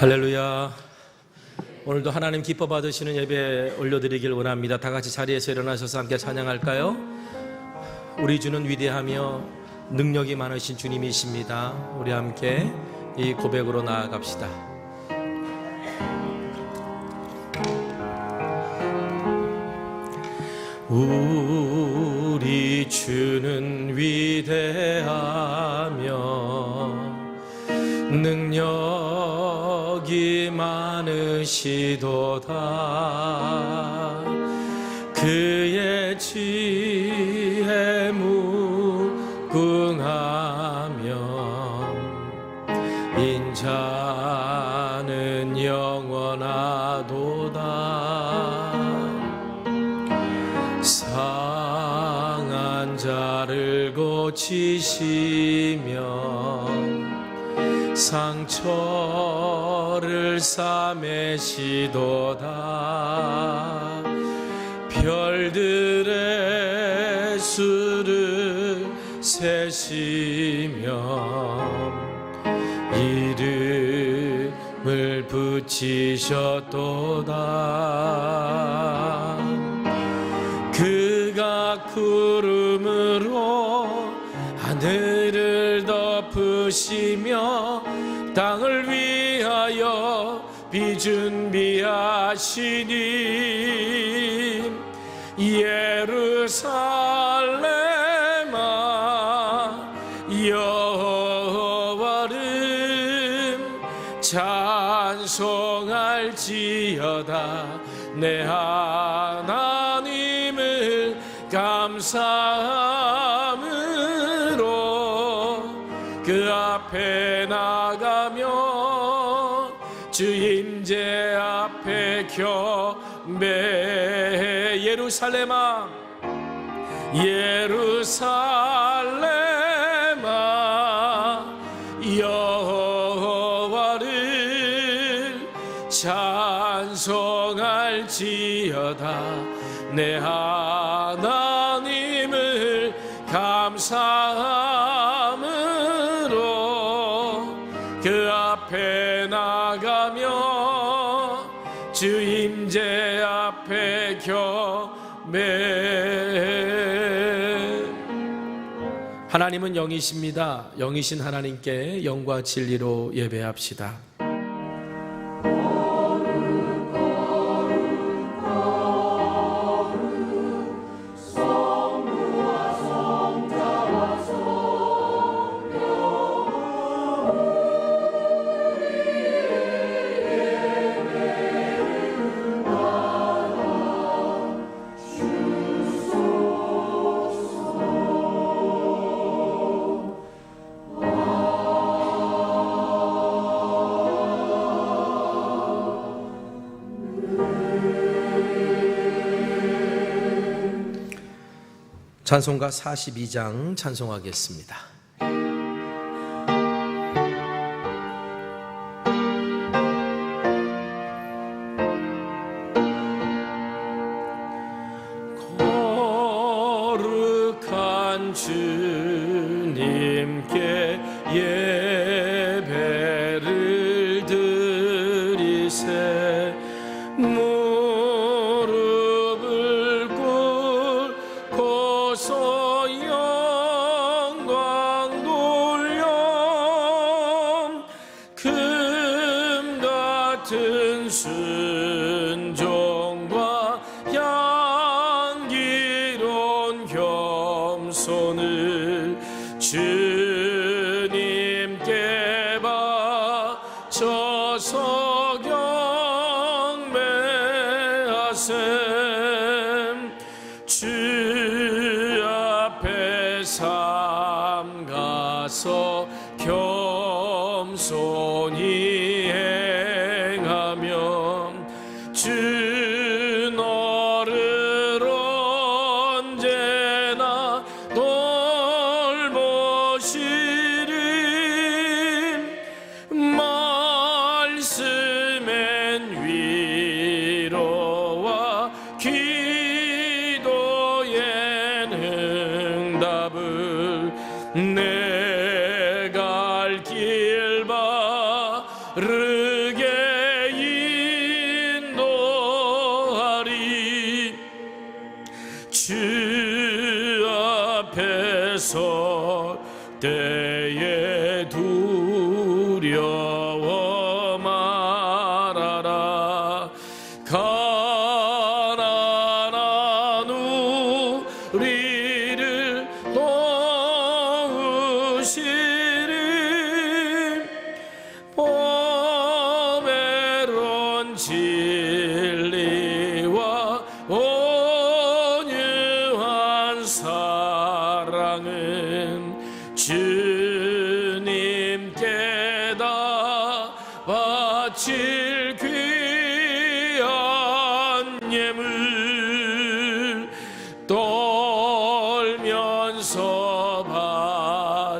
할렐루야. 오늘도 하나님 기뻐 받으시는 예배 올려드리길 원합니다. 다 같이 자리에서 일어나셔서 함께 찬양할까요? 우리 주는 위대하며 능력이 많으신 주님이십니다. 우리 함께 이 고백으로 나아갑시다. 우리 주는 위대하며 능력이 많으시도다. 그의 지혜 무궁하며 인자는 영원하도다. 상한 자를 고치시며 상처를 싸매시도다. 별들의 수를 세시며 이름을 붙이셨도다. 그가 구름으로 하늘을 덮으시며 땅을 위하여 비 준비하시니 예루살렘아 여호와를 찬송할지어다. 내 하나님을 감사함으로 그 앞에 나가며 주 임재 앞에 경배. 예루살렘아 예루살렘아 여호와를 찬송할지어다. 내 하나님을 감사함으로 그 앞에 나가며 주 임재 앞에 경배. 하나님은 영이십니다. 영이신 하나님께 영과 진리로 예배합시다. 찬송가 42장 찬송하겠습니다. 거룩한 주님께 예배를 드리세. 무릎을 꿇고서 영광 돌려 금 같은 순종과 향기로운 겸손을 주님께 바쳐서 주 앞에 삼가서 겸손히 행하며 주 너를 언제나 돌보시리. 말씀엔 위로와 내 갈 길 바르게 때에 두려워 말아라. 가난한 우리를 도우시리. 보배로운 진리와 온유한 사랑은 주님께 다 바칠 귀한 예물, 떨면서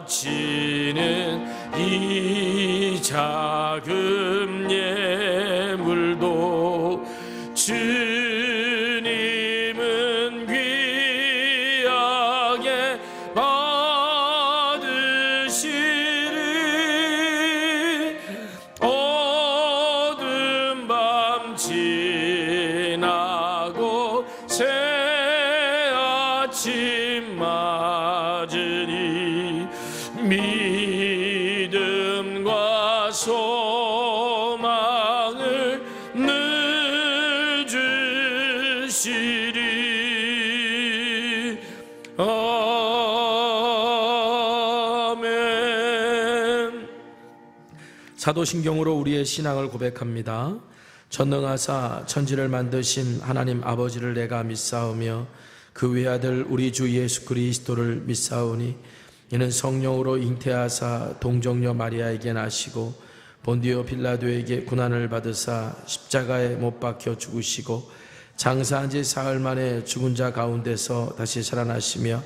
바치는 이 작은 예물도 주님은 귀하게 받으시리. 어두운 밤 지나고 새 아침 맞으니 믿음과 소망을 늘 주시리. 아멘. 사도신경으로 우리의 신앙을 고백합니다. 전능하사 천지를 만드신 하나님 아버지를 내가 믿사오며 그 외아들 우리 주 예수 그리스도를 믿사오니 이는 성령으로 잉태하사 동정녀 마리아에게 나시고 본디오 빌라도에게 고난을 받으사 십자가에 못 박혀 죽으시고 장사한 지 사흘 만에 죽은 자 가운데서 다시 살아나시며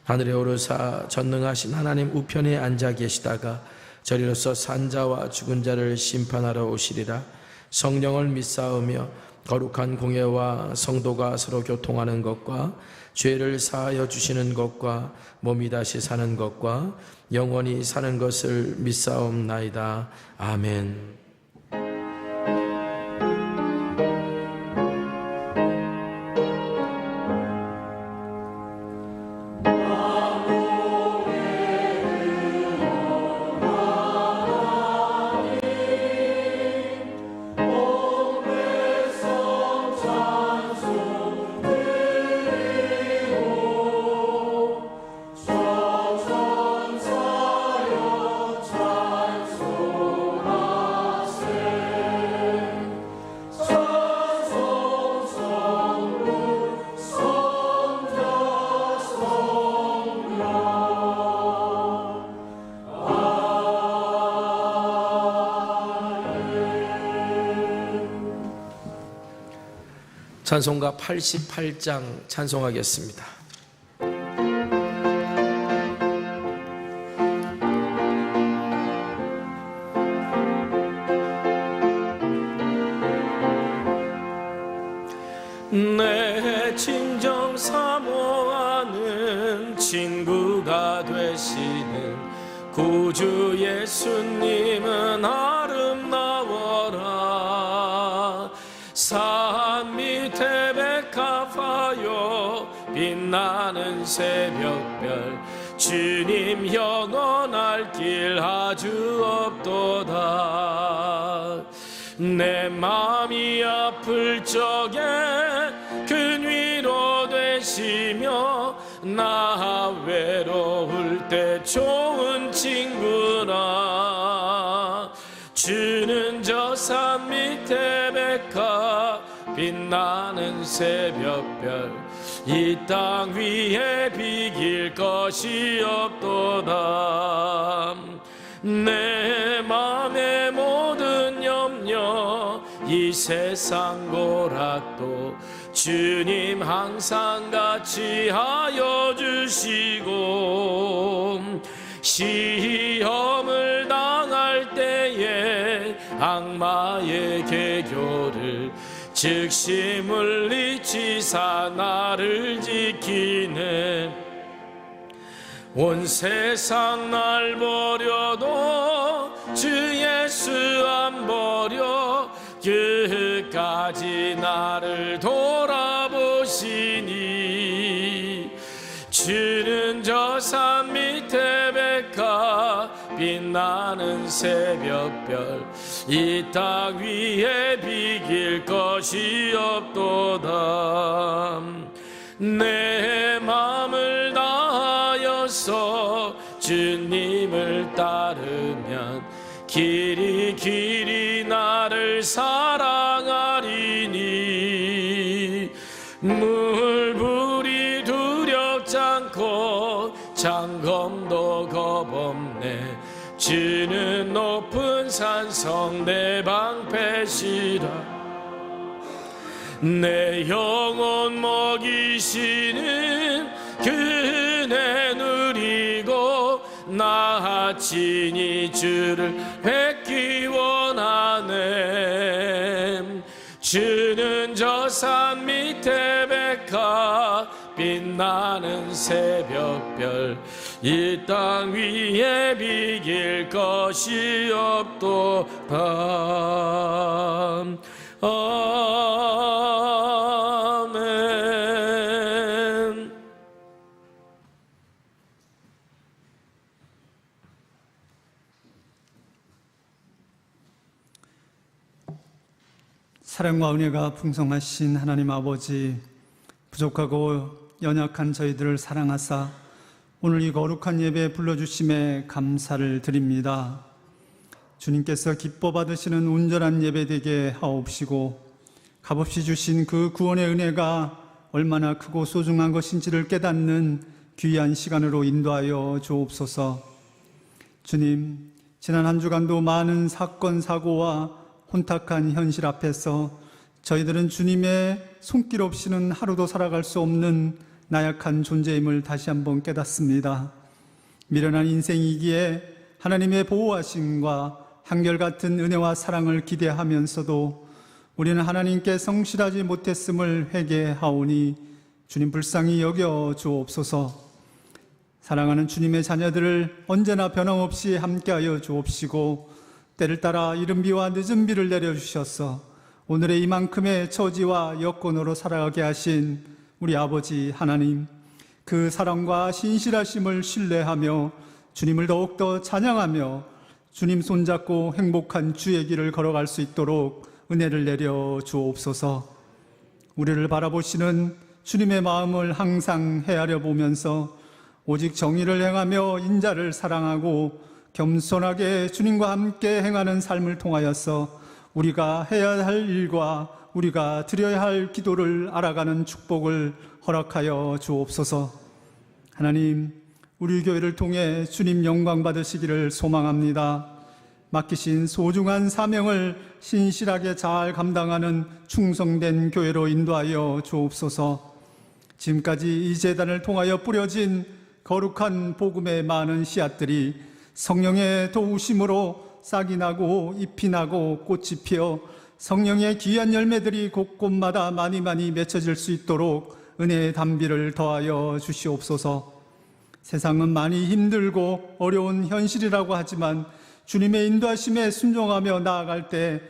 하늘에 오르사 전능하신 하나님 우편에 앉아 계시다가 저리로서 산자와 죽은 자를 심판하러 오시리라. 성령을 믿사오며 거룩한 공예와 성도가 서로 교통하는 것과 죄를 사하여 주시는 것과 몸이 다시 사는 것과 영원히 사는 것을 믿사옵나이다. 아멘. 찬송가 88장 찬송하겠습니다. 내 진정 사모하는 친구가 되시는 구주 예수님은 아름다워라. 산 밑에 백합하여 빛나는 새벽별 주님 영원할 길 아주 없도다. 내 맘이 아플 적에 큰 위로 되시며 나 외로울 때 좋은 친구라. 주는 저 산 밑에 백합 빛나는 새벽별 이 땅 위에 비길 것이 없도다. 내 맘의 모든 염려 이 세상 고락도 주님 항상 같이 하여 주시고 시험을 당할 때에 악마의 계교를 즉시 물리치사 나를 지키네. 온 세상 날 버려도 주 예수 안 버려 끝까지 나를 돌아보시니 주는 저 산 밑에 빛나는 새벽별 이 땅 위에 비길 것이 없도다. 내 마음을 다하여서 주님을 따르면 길이 길이 나를 사랑하리니 물불이 두렵지 않고 장검도 겁없네. 주는 높은 산성 내 방패시라. 내 영혼 먹이시는 그네 누리고 나 친히 주를 뵙기 원하네. 주는 저 산 밑에 백화 빛나는 새벽별 이 땅 위에 비길 것이 없도다. 아멘. 사랑과 은혜가 풍성하신 하나님 아버지, 부족하고 연약한 저희들을 사랑하사 오늘 이 거룩한 예배에 불러주심에 감사를 드립니다. 주님께서 기뻐 받으시는 온전한 예배 되게 하옵시고 값없이 주신 그 구원의 은혜가 얼마나 크고 소중한 것인지를 깨닫는 귀한 시간으로 인도하여 주옵소서. 주님, 지난 한 주간도 많은 사건, 사고와 혼탁한 현실 앞에서 저희들은 주님의 손길 없이는 하루도 살아갈 수 없는 나약한 존재임을 다시 한번 깨닫습니다. 미련한 인생이기에 하나님의 보호하심과 한결같은 은혜와 사랑을 기대하면서도 우리는 하나님께 성실하지 못했음을 회개하오니 주님 불쌍히 여겨 주옵소서. 사랑하는 주님의 자녀들을 언제나 변함없이 함께하여 주옵시고 때를 따라 이른 비와 늦은 비를 내려주셔서 오늘의 이만큼의 처지와 여건으로 살아가게 하신 우리 아버지 하나님, 그 사랑과 신실하심을 신뢰하며 주님을 더욱더 찬양하며 주님 손잡고 행복한 주의 길을 걸어갈 수 있도록 은혜를 내려 주옵소서. 우리를 바라보시는 주님의 마음을 항상 헤아려 보면서 오직 정의를 행하며 인자를 사랑하고 겸손하게 주님과 함께 행하는 삶을 통하여서 우리가 해야 할 일과 우리가 드려야 할 기도를 알아가는 축복을 허락하여 주옵소서. 하나님, 우리 교회를 통해 주님 영광 받으시기를 소망합니다. 맡기신 소중한 사명을 신실하게 잘 감당하는 충성된 교회로 인도하여 주옵소서. 지금까지 이 재단을 통하여 뿌려진 거룩한 복음의 많은 씨앗들이 성령의 도우심으로 싹이 나고 잎이 나고 꽃이 피어 성령의 귀한 열매들이 곳곳마다 많이 맺혀질 수 있도록 은혜의 담비를 더하여 주시옵소서. 세상은 많이 힘들고 어려운 현실이라고 하지만 주님의 인도하심에 순종하며 나아갈 때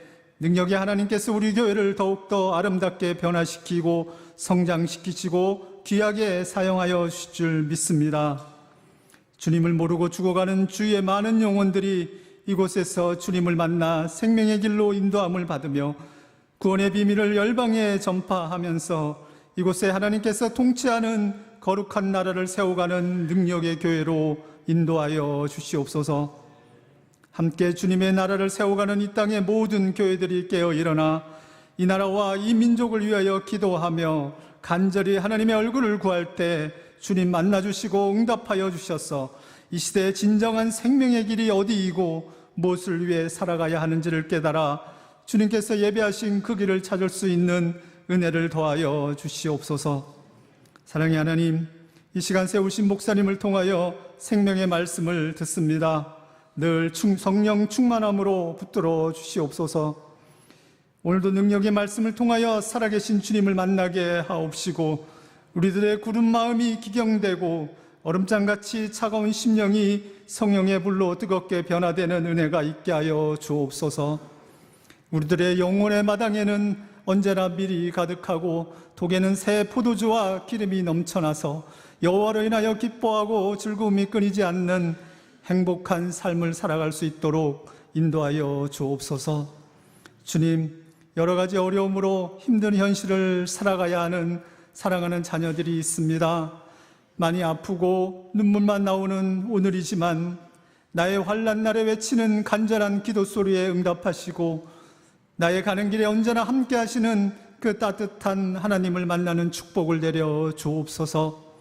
능력의 하나님께서 우리 교회를 더욱더 아름답게 변화시키고 성장시키시고 귀하게 사용하여 주실 줄 믿습니다. 주님을 모르고 죽어가는 주위의 많은 영혼들이 이곳에서 주님을 만나 생명의 길로 인도함을 받으며 구원의 비밀을 열방에 전파하면서 이곳에 하나님께서 통치하는 거룩한 나라를 세워가는 능력의 교회로 인도하여 주시옵소서. 함께 주님의 나라를 세워가는 이 땅의 모든 교회들이 깨어 일어나 이 나라와 이 민족을 위하여 기도하며 간절히 하나님의 얼굴을 구할 때 주님 만나주시고 응답하여 주셔서 이 시대의 진정한 생명의 길이 어디이고 무엇을 위해 살아가야 하는지를 깨달아 주님께서 예배하신 그 길을 찾을 수 있는 은혜를 더하여 주시옵소서. 사랑의 하나님, 이 시간 세우신 목사님을 통하여 생명의 말씀을 듣습니다. 늘 성령 충만함으로 붙들어 주시옵소서. 오늘도 능력의 말씀을 통하여 살아계신 주님을 만나게 하옵시고 우리들의 굳은 마음이 기경되고 얼음장같이 차가운 심령이 성령의 불로 뜨겁게 변화되는 은혜가 있게 하여 주옵소서. 우리들의 영혼의 마당에는 언제나 밀이 가득하고 독에는 새 포도주와 기름이 넘쳐나서 여호와로 인하여 기뻐하고 즐거움이 끊이지 않는 행복한 삶을 살아갈 수 있도록 인도하여 주옵소서. 주님, 여러 가지 어려움으로 힘든 현실을 살아가야 하는 사랑하는 자녀들이 있습니다. 많이 아프고 눈물만 나오는 오늘이지만 나의 환난 날에 외치는 간절한 기도 소리에 응답하시고 나의 가는 길에 언제나 함께 하시는 그 따뜻한 하나님을 만나는 축복을 내려 주옵소서.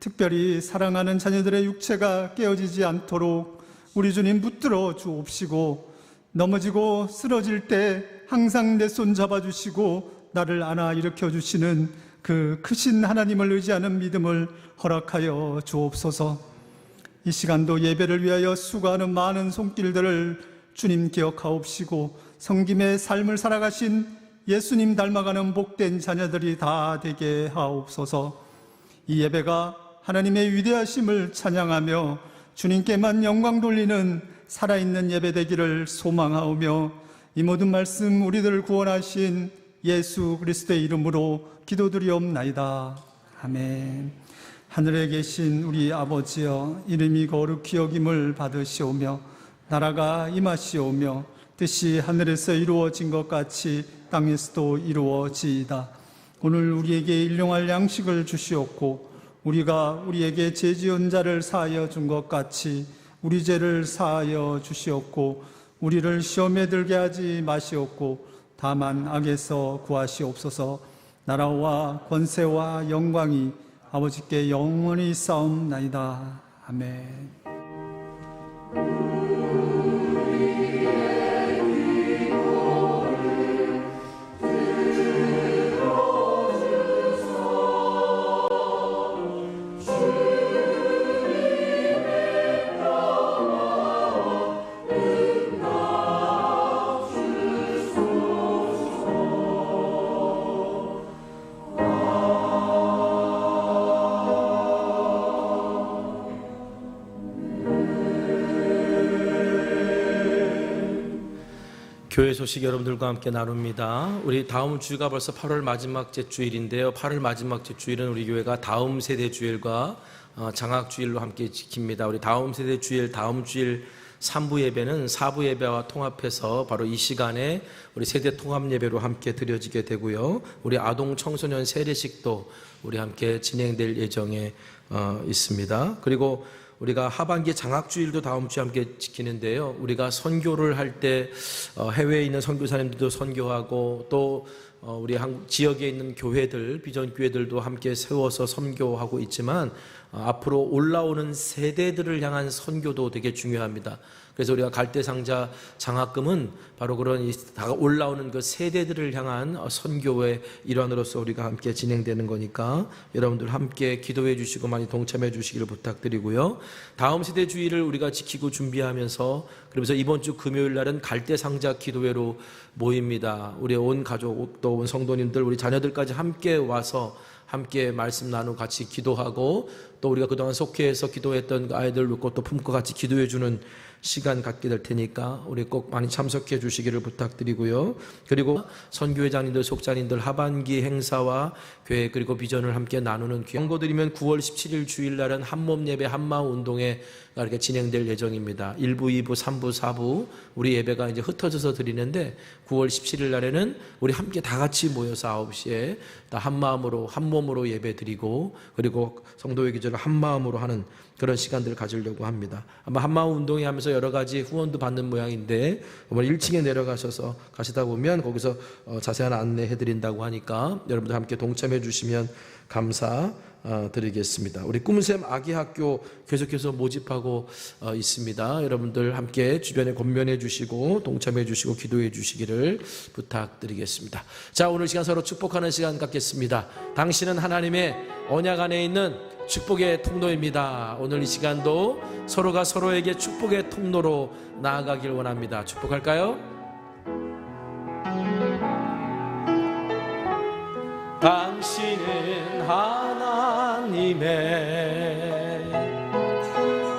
특별히 사랑하는 자녀들의 육체가 깨어지지 않도록 우리 주님 붙들어 주옵시고 넘어지고 쓰러질 때 항상 내 손 잡아주시고 나를 안아 일으켜 주시는 그 크신 하나님을 의지하는 믿음을 허락하여 주옵소서. 이 시간도 예배를 위하여 수고하는 많은 손길들을 주님 기억하옵시고 섬김의 삶을 살아가신 예수님 닮아가는 복된 자녀들이 다 되게 하옵소서. 이 예배가 하나님의 위대하심을 찬양하며 주님께만 영광 돌리는 살아있는 예배 되기를 소망하오며 이 모든 말씀 우리들을 구원하신 예수 그리스도의 이름으로 기도드리옵나이다. 아멘. 하늘에 계신 우리 아버지여, 이름이 거룩히 여김을 받으시오며 나라가 임하시오며 뜻이 하늘에서 이루어진 것 같이 땅에서도 이루어지이다. 오늘 우리에게 일용할 양식을 주시옵고 우리가 우리에게 죄 지은 자를 사하여 준 것 같이 우리 죄를 사하여 주시옵고 우리를 시험에 들게 하지 마시옵고 다만 악에서 구하시옵소서. 나라와 권세와 영광이 아버지께 영원히 싸움나이다. 아멘. 교회 소식 여러분들과 함께 나눕니다. 우리 다음 주가 벌써 8월 마지막 주일인데요. 8월 마지막 주일은 우리 교회가 다음 세대 주일과 장학 주일로 함께 지킵니다. 우리 다음 세대 주일, 다음 주일 3부 예배는 4부 예배와 통합해서 바로 이 시간에 우리 세대 통합 예배로 함께 드려지게 되고요. 우리 아동 청소년 세례식도 우리 함께 진행될 예정에 있습니다. 그리고 우리가 하반기 장학주일도 다음 주에 함께 지키는데요. 우리가 선교를 할 때 해외에 있는 선교사님들도 선교하고 또 우리 한국 지역에 있는 교회들, 비전 교회들도 함께 세워서 선교하고 있지만 앞으로 올라오는 세대들을 향한 선교도 되게 중요합니다. 그래서 우리가 갈대상자 장학금은 바로 그런 올라오는 그 세대들을 향한 선교의 일환으로서 우리가 함께 진행되는 거니까 여러분들 함께 기도해 주시고 많이 동참해 주시기를 부탁드리고요. 다음 세대 주의를 우리가 지키고 준비하면서 그러면서 이번 주 금요일 날은 갈대상자 기도회로 모입니다. 우리 온 가족 또 온 성도님들 우리 자녀들까지 함께 와서 함께 말씀 나누고 같이 기도하고 또 우리가 그동안 속회에서 기도했던 아이들 놓고 또 품고 같이 기도해 주는 시간 갖게 될 테니까 우리 꼭 많이 참석해 주시기를 부탁드리고요. 그리고 선교회장님들, 속자님들 하반기 행사와 계획 그리고 비전을 함께 나누는 경고드리면 9월 17일 주일날은 한몸 예배 한마음 운동회 이렇게 진행될 예정입니다. 1부, 2부, 3부, 4부 우리 예배가 이제 흩어져서 드리는데 9월 17일 날에는 우리 함께 다 같이 모여서 9시에 다 한마음으로 한몸으로 예배 드리고 그리고 성도의 기도를 한마음으로 하는 그런 시간들을 가지려고 합니다. 아마 한마음 운동회 하면서 여러 가지 후원도 받는 모양인데 1층에 내려가셔서 가시다 보면 거기서 자세한 안내해 드린다고 하니까 여러분들 함께 동참해 주시면 감사드리겠습니다. 우리 꿈샘 아기학교 계속해서 모집하고 있습니다. 여러분들 함께 주변에 권면해 주시고 동참해 주시고 기도해 주시기를 부탁드리겠습니다. 자, 오늘 시간 서로 축복하는 시간 갖겠습니다. 당신은 하나님의 언약 안에 있는 축복의 통로입니다. 오늘 이 시간도 서로가 서로에게 축복의 통로로 나아가길 원합니다. 축복할까요? 당신은 하나님의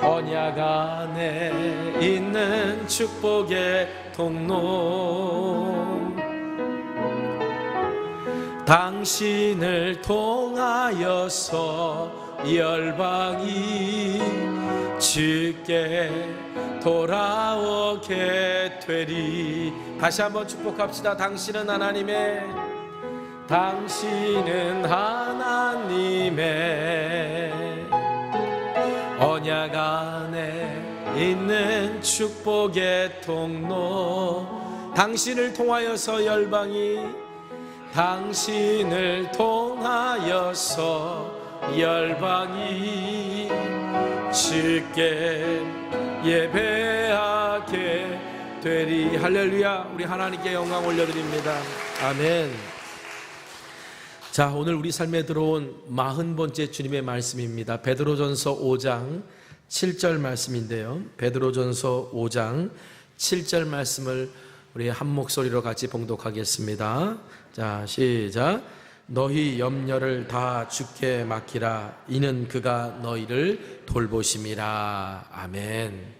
언약 안에 있는 축복의 통로 당신을 통하여서 열방이 주께 돌아오게 되리. 다시 한번 축복합시다. 당신은 하나님의 언약 안에 있는 축복의 통로. 당신을 통하여서 열방이, 당신을 통하여서 열방이 주께 예배하게 되리. 할렐루야. 우리 하나님께 영광 올려드립니다. 아멘. 자, 오늘 우리 삶에 들어온 40번째 주님의 말씀입니다. 베드로전서 5장 7절 말씀인데요, 베드로전서 5장 7절 말씀을 우리 한 목소리로 같이 봉독하겠습니다. 자, 시작. 너희 염려를 다 주께 맡기라. 이는 그가 너희를 돌보심이라. 아멘.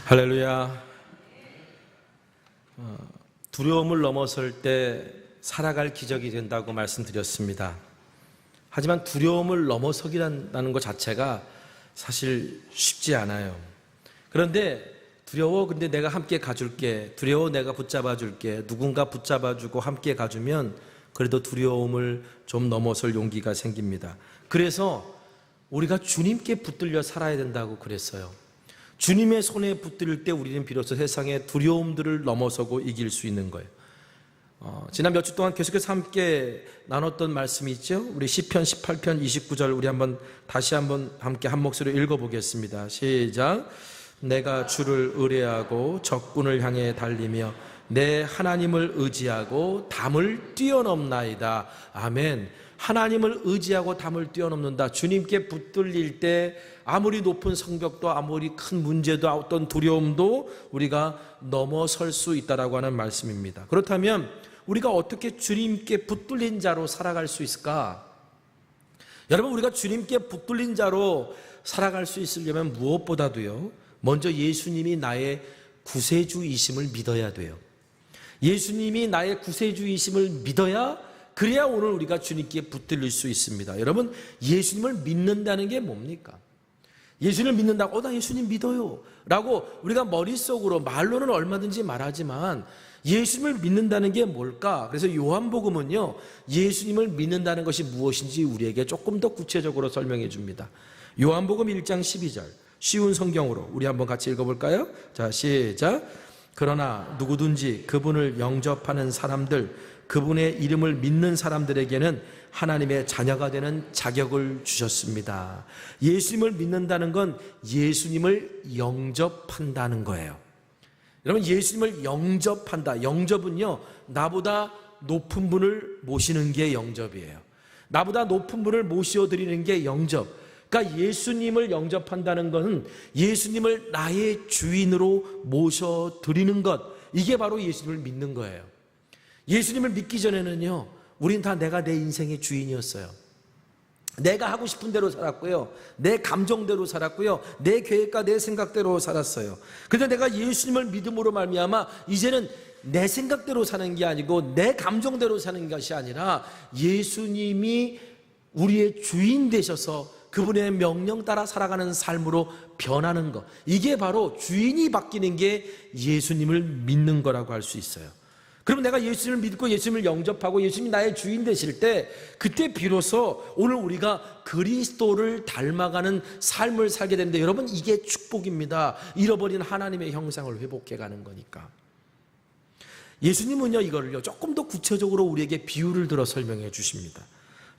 할렐루야. 두려움을 넘어설 때 살아갈 기적이 된다고 말씀드렸습니다. 하지만 두려움을 넘어서기라는 것 자체가 사실 쉽지 않아요. 그런데 두려워, 근데 내가 함께 가줄게, 두려워, 내가 붙잡아 줄게, 누군가 붙잡아 주고 함께 가주면 그래도 두려움을 좀 넘어설 용기가 생깁니다. 그래서 우리가 주님께 붙들려 살아야 된다고 그랬어요. 주님의 손에 붙들 때 우리는 비로소 세상의 두려움들을 넘어서고 이길 수 있는 거예요. 지난 몇 주 동안 계속해서 함께 나눴던 말씀이 있죠. 우리 시편 18편 29절 우리 다시 한번 함께 한 목소리로 읽어보겠습니다. 시작. 내가 주를 의뢰하고 적군을 향해 달리며 내 하나님을 의지하고 담을 뛰어넘나이다. 아멘. 하나님을 의지하고 담을 뛰어넘는다. 주님께 붙들릴 때 아무리 높은 성벽도, 아무리 큰 문제도, 어떤 두려움도 우리가 넘어설 수 있다라고 하는 말씀입니다. 그렇다면 우리가 어떻게 주님께 붙들린 자로 살아갈 수 있을까? 여러분, 우리가 주님께 붙들린 자로 살아갈 수 있으려면 무엇보다도요, 먼저 예수님이 나의 구세주이심을 믿어야 돼요. 예수님이 나의 구세주이심을 믿어야, 그래야 오늘 우리가 주님께 붙들릴 수 있습니다. 여러분, 예수님을 믿는다는 게 뭡니까? 예수님을 믿는다고, 나 예수님 믿어요 라고 우리가 머릿속으로, 말로는 얼마든지 말하지만 예수님을 믿는다는 게 뭘까? 그래서 요한복음은요, 예수님을 믿는다는 것이 무엇인지 우리에게 조금 더 구체적으로 설명해 줍니다. 요한복음 1장 12절 쉬운 성경으로 우리 한번 같이 읽어볼까요? 자, 시작. 그러나 누구든지 그분을 영접하는 사람들, 그분의 이름을 믿는 사람들에게는 하나님의 자녀가 되는 자격을 주셨습니다. 예수님을 믿는다는 건 예수님을 영접한다는 거예요. 여러분, 예수님을 영접한다. 영접은요, 나보다 높은 분을 모시는 게 영접이에요. 나보다 높은 분을 모셔드리는 게 영접. 그러니까 예수님을 영접한다는 것은 예수님을 나의 주인으로 모셔드리는 것, 이게 바로 예수님을 믿는 거예요. 예수님을 믿기 전에는요, 우린 다 내가 내 인생의 주인이었어요. 내가 하고 싶은 대로 살았고요, 내 감정대로 살았고요, 내 계획과 내 생각대로 살았어요. 그런데 내가 예수님을 믿음으로 말미암아 이제는 내 생각대로 사는 게 아니고 내 감정대로 사는 것이 아니라 예수님이 우리의 주인 되셔서 그분의 명령 따라 살아가는 삶으로 변하는 것, 이게 바로 주인이 바뀌는 게 예수님을 믿는 거라고 할 수 있어요. 그러면 내가 예수님을 믿고 예수님을 영접하고 예수님이 나의 주인 되실 때, 그때 비로소 오늘 우리가 그리스도를 닮아가는 삶을 살게 되는데, 여러분, 이게 축복입니다. 잃어버린 하나님의 형상을 회복해가는 거니까. 예수님은요, 이거를요 조금 더 구체적으로 우리에게 비유를 들어 설명해 주십니다.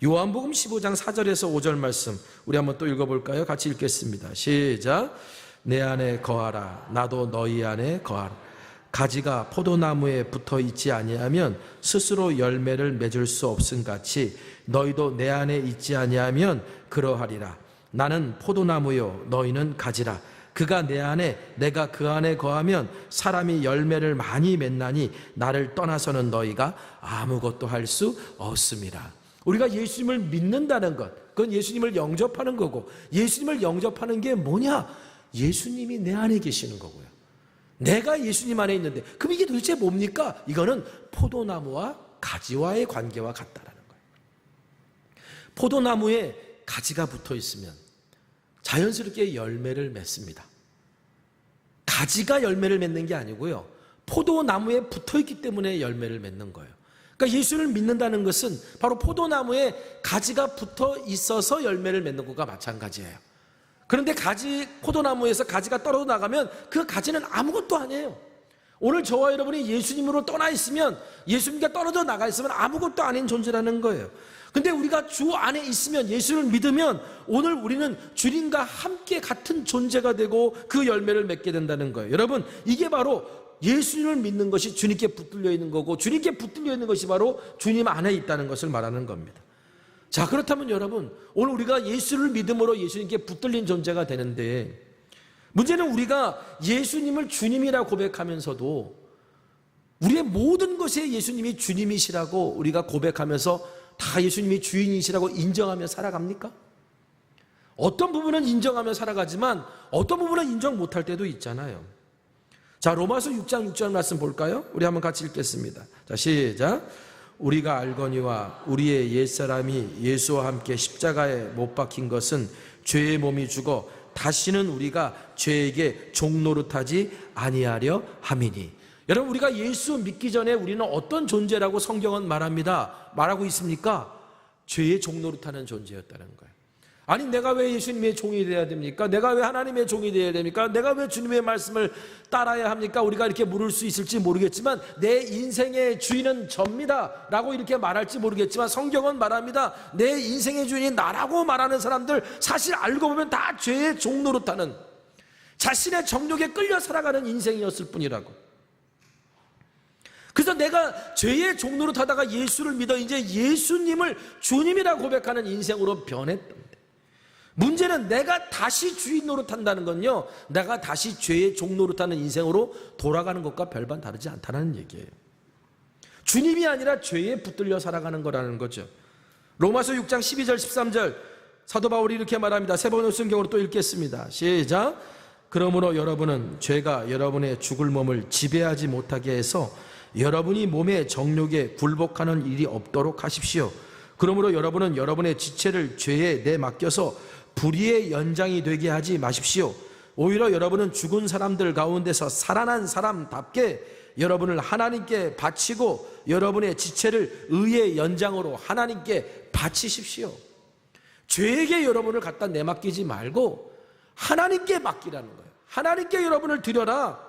요한복음 15장 4절에서 5절 말씀 우리 한번 또 읽어볼까요? 같이 읽겠습니다. 시작. 내 안에 거하라, 나도 너희 안에 거하라. 가지가 포도나무에 붙어 있지 아니하면 스스로 열매를 맺을 수 없음같이 너희도 내 안에 있지 아니하면 그러하리라. 나는 포도나무요 너희는 가지라. 그가 내 안에 내가 그 안에 거하면 사람이 열매를 많이 맺나니 나를 떠나서는 너희가 아무것도 할 수 없음이라. 우리가 예수님을 믿는다는 것, 그건 예수님을 영접하는 거고, 예수님을 영접하는 게 뭐냐? 예수님이 내 안에 계시는 거고요, 내가 예수님 안에 있는데, 그럼 이게 도대체 뭡니까? 이거는 포도나무와 가지와의 관계와 같다라는 거예요. 포도나무에 가지가 붙어 있으면 자연스럽게 열매를 맺습니다. 가지가 열매를 맺는 게 아니고요, 포도나무에 붙어 있기 때문에 열매를 맺는 거예요. 그러니까 예수를 믿는다는 것은 바로 포도나무에 가지가 붙어 있어서 열매를 맺는 것과 마찬가지예요. 그런데 포도나무에서 가지가 떨어져 나가면 그 가지는 아무것도 아니에요. 오늘 저와 여러분이 예수님으로 떠나 있으면, 예수님과 떨어져 나가 있으면 아무것도 아닌 존재라는 거예요. 근데 우리가 주 안에 있으면, 예수를 믿으면 오늘 우리는 주님과 함께 같은 존재가 되고 그 열매를 맺게 된다는 거예요. 여러분, 이게 바로 예수님을 믿는 것이 주님께 붙들려 있는 거고, 주님께 붙들려 있는 것이 바로 주님 안에 있다는 것을 말하는 겁니다. 자, 그렇다면 여러분, 오늘 우리가 예수를 믿음으로 예수님께 붙들린 존재가 되는데, 문제는 우리가 예수님을 주님이라 고백하면서도 우리의 모든 것에 예수님이 주님이시라고 우리가 고백하면서 다 예수님이 주인이시라고 인정하며 살아갑니까? 어떤 부분은 인정하며 살아가지만 어떤 부분은 인정 못할 때도 있잖아요. 자, 로마서 6장 6절 말씀 볼까요? 우리 한번 같이 읽겠습니다. 자, 시작. 우리가 알거니와 우리의 옛사람이 예수와 함께 십자가에 못 박힌 것은 죄의 몸이 죽어 다시는 우리가 죄에게 종노릇하지 아니하려 함이니. 여러분, 우리가 예수 믿기 전에 우리는 어떤 존재라고 성경은 말하고 있습니까? 죄의 종노릇하는 존재였다는 거예요. 아니, 내가 왜 예수님의 종이 되어야 됩니까? 내가 왜 하나님의 종이 되어야 됩니까? 내가 왜 주님의 말씀을 따라야 합니까? 우리가 이렇게 물을 수 있을지 모르겠지만, 내 인생의 주인은 접니다 라고 이렇게 말할지 모르겠지만, 성경은 말합니다. 내 인생의 주인이 나라고 말하는 사람들, 사실 알고 보면 다 죄의 종노릇하는, 자신의 정욕에 끌려 살아가는 인생이었을 뿐이라고. 그래서 내가 죄의 종노릇하다가 예수를 믿어 이제 예수님을 주님이라 고백하는 인생으로 변했다. 문제는 내가 다시 주인 노릇한다는 건요, 내가 다시 죄의 종 노릇하는 인생으로 돌아가는 것과 별반 다르지 않다는 얘기예요. 주님이 아니라 죄에 붙들려 살아가는 거라는 거죠. 로마서 6장 12절 13절 사도 바울이 이렇게 말합니다. 세 번의 성경으로 또 읽겠습니다. 시작. 그러므로 여러분은 죄가 여러분의 죽을 몸을 지배하지 못하게 해서 여러분이 몸의 정욕에 굴복하는 일이 없도록 하십시오. 그러므로 여러분은 여러분의 지체를 죄에 내맡겨서 불의의 연장이 되게 하지 마십시오. 오히려 여러분은 죽은 사람들 가운데서 살아난 사람답게 여러분을 하나님께 바치고 여러분의 지체를 의의 연장으로 하나님께 바치십시오. 죄에게 여러분을 갖다 내맡기지 말고 하나님께 맡기라는 거예요. 하나님께 여러분을 드려라.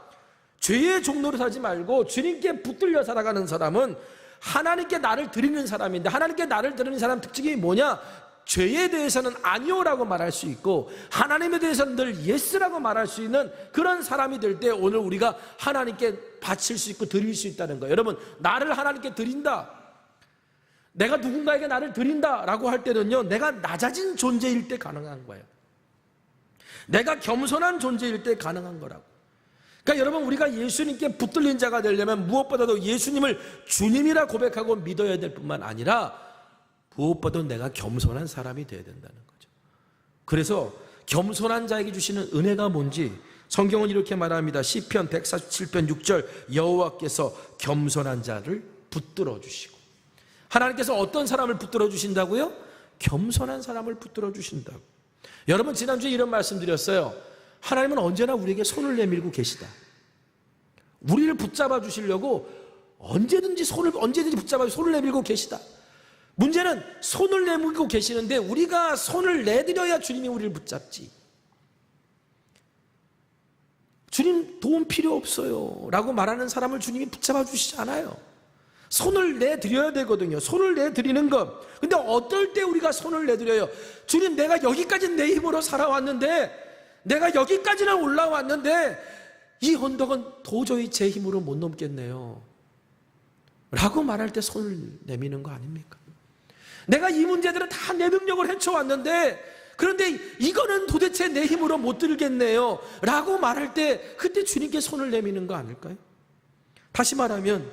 죄의 종로로 살지 말고 주님께 붙들려 살아가는 사람은 하나님께 나를 드리는 사람인데, 하나님께 나를 드리는 사람 특징이 뭐냐? 죄에 대해서는 아니오라고 말할 수 있고 하나님에 대해서는 늘 예스라고 말할 수 있는 그런 사람이 될 때 오늘 우리가 하나님께 바칠 수 있고 드릴 수 있다는 거예요. 여러분, 나를 하나님께 드린다, 내가 누군가에게 나를 드린다라고 할 때는요, 내가 낮아진 존재일 때 가능한 거예요. 내가 겸손한 존재일 때 가능한 거라고. 그러니까 여러분, 우리가 예수님께 붙들린 자가 되려면 무엇보다도 예수님을 주님이라 고백하고 믿어야 될 뿐만 아니라 무엇보다도 내가 겸손한 사람이 되어야 된다는 거죠. 그래서 겸손한 자에게 주시는 은혜가 뭔지 성경은 이렇게 말합니다. 시편 147편 6절, 여호와께서 겸손한 자를 붙들어 주시고. 하나님께서 어떤 사람을 붙들어 주신다고요? 겸손한 사람을 붙들어 주신다고. 여러분, 지난주에 이런 말씀 드렸어요. 하나님은 언제나 우리에게 손을 내밀고 계시다. 우리를 붙잡아 주시려고 언제든지 붙잡아 손을 내밀고 계시다. 문제는 손을 내밀고 계시는데 우리가 손을 내드려야 주님이 우리를 붙잡지. 주님 도움 필요 없어요 라고 말하는 사람을 주님이 붙잡아 주시지 않아요. 손을 내드려야 되거든요. 손을 내드리는 것. 근데 어떨 때 우리가 손을 내드려요? 주님, 내가 여기까지 내 힘으로 살아왔는데, 내가 여기까지는 올라왔는데 이 언덕은 도저히 제 힘으로 못 넘겠네요 라고 말할 때 손을 내미는 거 아닙니까? 내가 이 문제들은 다 내 능력을 헤쳐왔는데 그런데 이거는 도대체 내 힘으로 못 들겠네요 라고 말할 때 그때 주님께 손을 내미는 거 아닐까요? 다시 말하면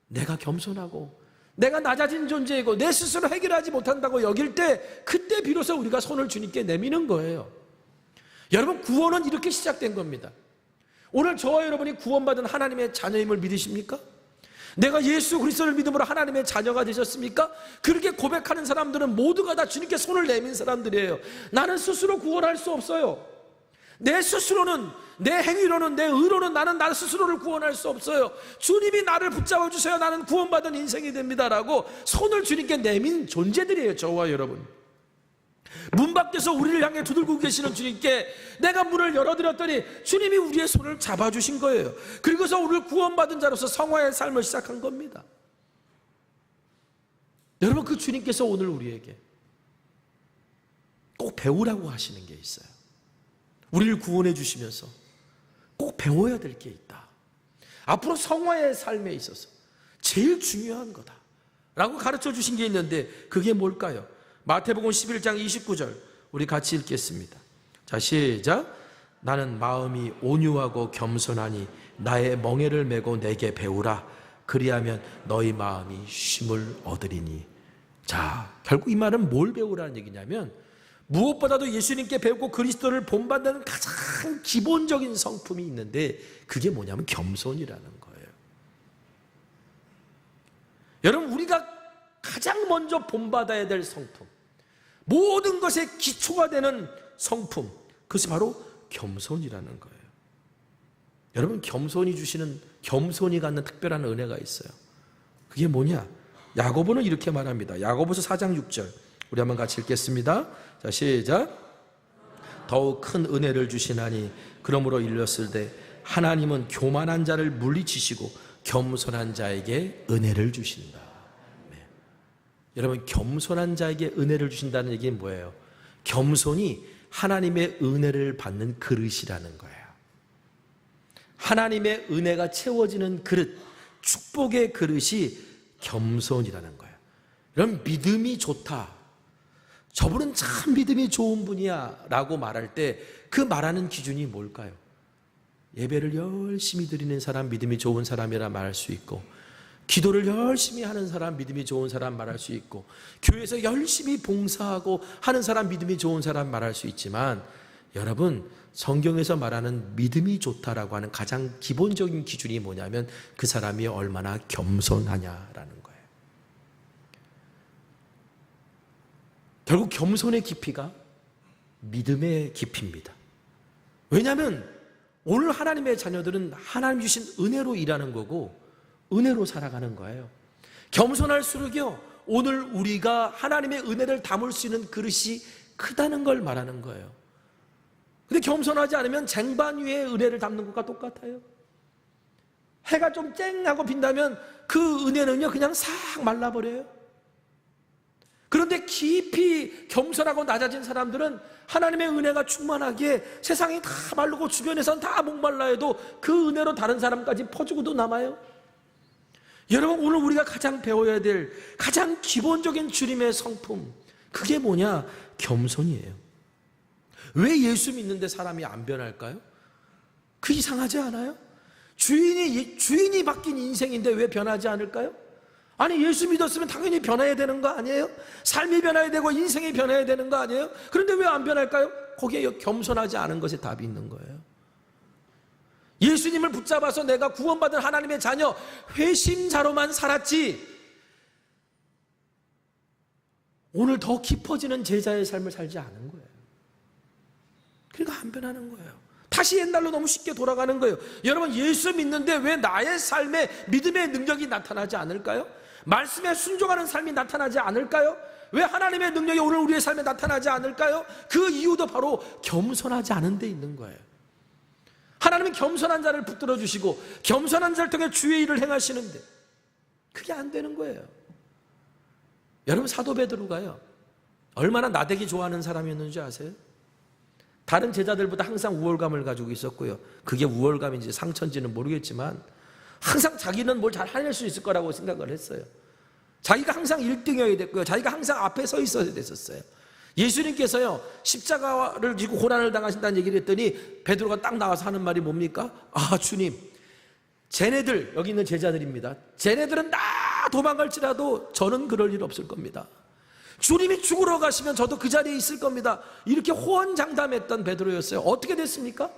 내가 겸손하고 내가 낮아진 존재이고 내 스스로 해결하지 못한다고 여길 때 그때 비로소 우리가 손을 주님께 내미는 거예요. 여러분, 구원은 이렇게 시작된 겁니다. 오늘 저와 여러분이 구원받은 하나님의 자녀임을 믿으십니까? 내가 예수 그리스도를 믿음으로 하나님의 자녀가 되셨습니까? 그렇게 고백하는 사람들은 모두가 다 주님께 손을 내민 사람들이에요. 나는 스스로 구원할 수 없어요. 내 스스로는, 내 행위로는, 내 의로는 나는 나 스스로를 구원할 수 없어요. 주님이 나를 붙잡아 주셔야 나는 구원받은 인생이 됩니다라고 손을 주님께 내민 존재들이에요, 저와 여러분. 문 밖에서 우리를 향해 두들고 계시는 주님께 내가 문을 열어드렸더니 주님이 우리의 손을 잡아주신 거예요. 그리고서 우리를 구원받은 자로서 성화의 삶을 시작한 겁니다. 여러분, 그 주님께서 오늘 우리에게 꼭 배우라고 하시는 게 있어요. 우리를 구원해 주시면서 꼭 배워야 될 게 있다. 앞으로 성화의 삶에 있어서 제일 중요한 거다 라고 가르쳐 주신 게 있는데 그게 뭘까요? 마태복음 11장 29절 우리 같이 읽겠습니다. 자, 시작. 나는 마음이 온유하고 겸손하니 나의 멍에를 메고 내게 배우라. 그리하면 너희 마음이 쉼을 얻으리니. 자, 결국 이 말은 뭘 배우라는 얘기냐면 무엇보다도 예수님께 배우고 그리스도를 본받는 가장 기본적인 성품이 있는데 그게 뭐냐면 겸손이라는 거예요. 여러분, 우리가 가장 먼저 본받아야 될 성품, 모든 것의 기초가 되는 성품, 그것이 바로 겸손이라는 거예요. 여러분, 겸손이 갖는 특별한 은혜가 있어요. 그게 뭐냐? 야고보는 이렇게 말합니다. 야고보서 4장 6절 우리 한번 같이 읽겠습니다. 자, 시작. 더욱 큰 은혜를 주시나니 그러므로 일렀을 때 하나님은 교만한 자를 물리치시고 겸손한 자에게 은혜를 주신다. 네. 여러분, 겸손한 자에게 은혜를 주신다는 얘기는 뭐예요? 겸손이 하나님의 은혜를 받는 그릇이라는 거예요. 하나님의 은혜가 채워지는 그릇, 축복의 그릇이 겸손이라는 거예요. 여러분, 믿음이 좋다, 저분은 참 믿음이 좋은 분이야 라고 말할 때 그 말하는 기준이 뭘까요? 예배를 열심히 드리는 사람 믿음이 좋은 사람이라 말할 수 있고, 기도를 열심히 하는 사람 믿음이 좋은 사람 말할 수 있고, 교회에서 열심히 봉사하고 하는 사람 믿음이 좋은 사람 말할 수 있지만, 여러분, 성경에서 말하는 믿음이 좋다라고 하는 가장 기본적인 기준이 뭐냐면 그 사람이 얼마나 겸손하냐라는 거예요. 결국 겸손의 깊이가 믿음의 깊이입니다. 왜냐하면 오늘 하나님의 자녀들은 하나님 주신 은혜로 일하는 거고 은혜로 살아가는 거예요. 겸손할수록요, 오늘 우리가 하나님의 은혜를 담을 수 있는 그릇이 크다는 걸 말하는 거예요. 근데 겸손하지 않으면 쟁반 위에 은혜를 담는 것과 똑같아요. 해가 좀 쨍하고 빈다면 그 은혜는요 그냥 싹 말라버려요. 그런데 깊이 겸손하고 낮아진 사람들은 하나님의 은혜가 충만하기에 세상이 다 마르고 주변에선 다 목말라 해도 그 은혜로 다른 사람까지 퍼주고도 남아요. 여러분, 오늘 우리가 가장 배워야 될 가장 기본적인 주님의 성품, 그게 뭐냐? 겸손이에요. 왜 예수 믿는데 사람이 안 변할까요? 그 이상하지 않아요? 주인이 바뀐 인생인데 왜 변하지 않을까요? 아니, 예수 믿었으면 당연히 변해야 되는 거 아니에요? 삶이 변해야 되고 인생이 변해야 되는 거 아니에요? 그런데 왜 안 변할까요? 거기에 겸손하지 않은 것에 답이 있는 거예요. 예수님을 붙잡아서 내가 구원받은 하나님의 자녀, 회심자로만 살았지 오늘 더 깊어지는 제자의 삶을 살지 않은 거예요. 그러니까 안 변하는 거예요. 다시 옛날로 너무 쉽게 돌아가는 거예요. 여러분, 예수 믿는데 왜 나의 삶에 믿음의 능력이 나타나지 않을까요? 말씀에 순종하는 삶이 나타나지 않을까요? 왜 하나님의 능력이 오늘 우리의 삶에 나타나지 않을까요? 그 이유도 바로 겸손하지 않은 데 있는 거예요. 하나님은 겸손한 자를 붙들어 주시고 겸손한 자를 통해 주의 일을 행하시는데 그게 안 되는 거예요. 여러분, 사도 베드로가요 얼마나 나대기 좋아하는 사람이었는지 아세요? 다른 제자들보다 항상 우월감을 가지고 있었고요, 그게 우월감인지 상처인지는 모르겠지만 항상 자기는 뭘 잘 해낼 수 있을 거라고 생각을 했어요. 자기가 항상 1등이어야 됐고요, 자기가 항상 앞에 서 있어야 됐었어요. 예수님께서요 십자가를 지고 고난을 당하신다는 얘기를 했더니 베드로가 딱 나와서 하는 말이 뭡니까? 아, 주님, 쟤네들, 여기 있는 제자들입니다, 쟤네들은 다 도망갈지라도 저는 그럴 일 없을 겁니다. 주님이 죽으러 가시면 저도 그 자리에 있을 겁니다. 이렇게 호언장담했던 베드로였어요. 어떻게 됐습니까?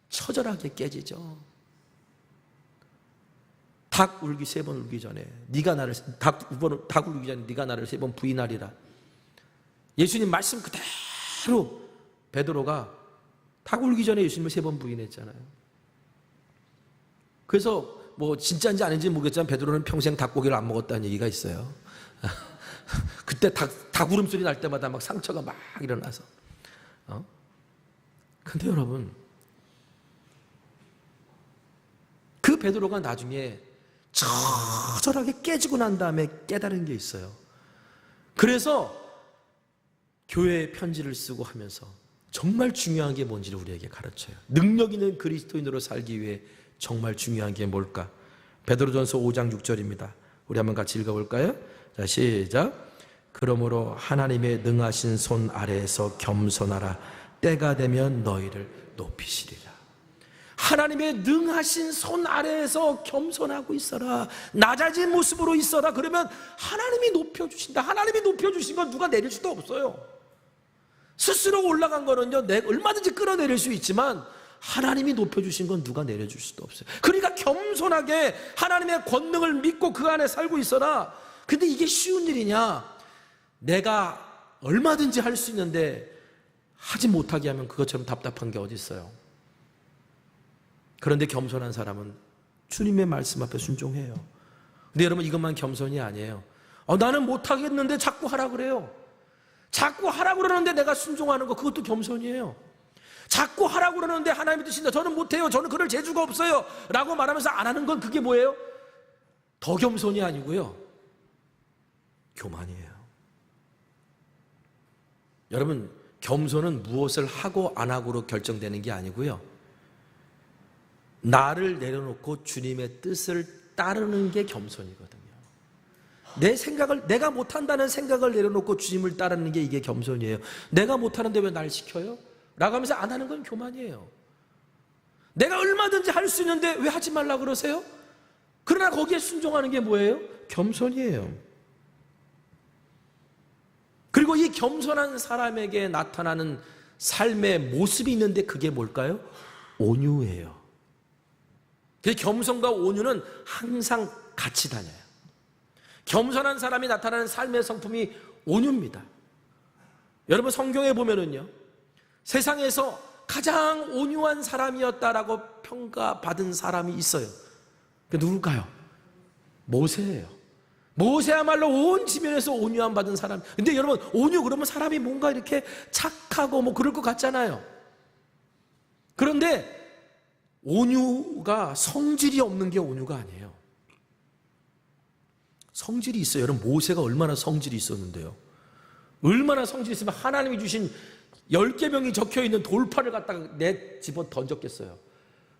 처절하게 깨지죠. 닭 울기 3번 울기 전에 닭 울기 전에 네가 나를 3번 부인하리라. 예수님 말씀 그대로 베드로가 닭 울기 전에 예수님을 3번 부인했잖아요. 그래서 뭐 진짜인지 아닌지 모르겠지만 베드로는 평생 닭고기를 안 먹었다는 얘기가 있어요. 그때 닭 울음소리 날 때마다 막 상처가 막 일어나서. 근데 여러분, 그 베드로가 나중에 처절하게 깨지고 난 다음에 깨달은 게 있어요. 그래서 교회에 편지를 쓰고 하면서 정말 중요한 게 뭔지를 우리에게 가르쳐요. 능력 있는 그리스도인으로 살기 위해 정말 중요한 게 뭘까? 베드로전서 5장 6절입니다. 우리 한번 같이 읽어볼까요? 자, 시작. 그러므로 하나님의 능하신 손 아래에서 겸손하라. 때가 되면 너희를 높이시리라. 하나님의 능하신 손 아래에서 겸손하고 있어라. 낮아진 모습으로 있어라. 그러면 하나님이 높여주신다. 하나님이 높여주신 건 누가 내릴 수도 없어요. 스스로 올라간 거는요 얼마든지 끌어내릴 수 있지만 하나님이 높여주신 건 누가 내려줄 수도 없어요. 그러니까 겸손하게 하나님의 권능을 믿고 그 안에 살고 있어라. 근데 이게 쉬운 일이냐? 내가 얼마든지 할 수 있는데 하지 못하게 하면 그것처럼 답답한 게 어디 있어요? 그런데 겸손한 사람은 주님의 말씀 앞에 순종해요. 근데 여러분, 이것만 겸손이 아니에요. 나는 못하겠는데 자꾸 하라 그래요. 자꾸 하라고 그러는데 내가 순종하는 거, 그것도 겸손이에요. 자꾸 하라고 그러는데 하나님이 드신다, 저는 못해요, 저는 그럴 재주가 없어요 라고 말하면서 안 하는 건 그게 뭐예요? 더 겸손이 아니고요, 교만이에요. 여러분, 겸손은 무엇을 하고 안 하고로 결정되는 게 아니고요, 나를 내려놓고 주님의 뜻을 따르는 게 겸손이거든요. 내가 못한다는 생각을 내려놓고 주님을 따르는 게 이게 겸손이에요. 내가 못하는데 왜 날 시켜요? 라고 하면서 안 하는 건 교만이에요. 내가 얼마든지 할 수 있는데 왜 하지 말라 그러세요? 그러나 거기에 순종하는 게 뭐예요? 겸손이에요. 그리고 이 겸손한 사람에게 나타나는 삶의 모습이 있는데 그게 뭘까요? 온유예요. 그 겸손과 온유는 항상 같이 다녀요. 겸손한 사람이 나타나는 삶의 성품이 온유입니다. 여러분, 성경에 보면은요, 세상에서 가장 온유한 사람이었다라고 평가받은 사람이 있어요. 그 누굴까요? 모세예요. 모세야말로 온 지면에서 온유함 받은 사람. 근데 여러분, 온유 그러면 사람이 뭔가 이렇게 착하고 뭐 그럴 것 같잖아요. 그런데 온유가 성질이 없는 게 온유가 아니에요. 성질이 있어요. 여러분, 모세가 얼마나 성질이 있었는데요. 얼마나 성질이 있으면 하나님이 주신 10계명이 적혀있는 돌판을 갖다가 내 집어 던졌겠어요.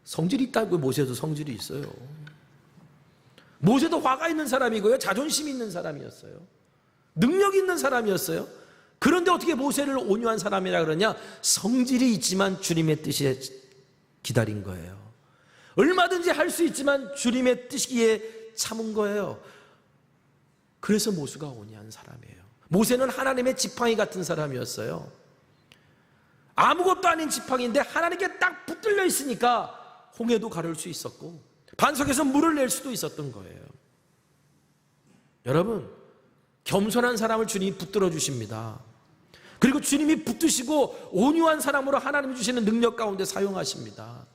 성질이 있다고. 모세도 성질이 있어요. 모세도 화가 있는 사람이고요, 자존심 있는 사람이었어요. 능력 있는 사람이었어요. 그런데 어떻게 모세를 온유한 사람이라 그러냐? 성질이 있지만 주님의 뜻에 기다린 거예요. 얼마든지 할 수 있지만 주님의 뜻이기에 참은 거예요. 그래서 모세가 온유한 사람이에요. 모세는 하나님의 지팡이 같은 사람이었어요. 아무것도 아닌 지팡이인데 하나님께 딱 붙들려 있으니까 홍해도 가를 수 있었고 반석에서 물을 낼 수도 있었던 거예요. 여러분, 겸손한 사람을 주님이 붙들어 주십니다. 그리고 주님이 붙드시고 온유한 사람으로 하나님이 주시는 능력 가운데 사용하십니다.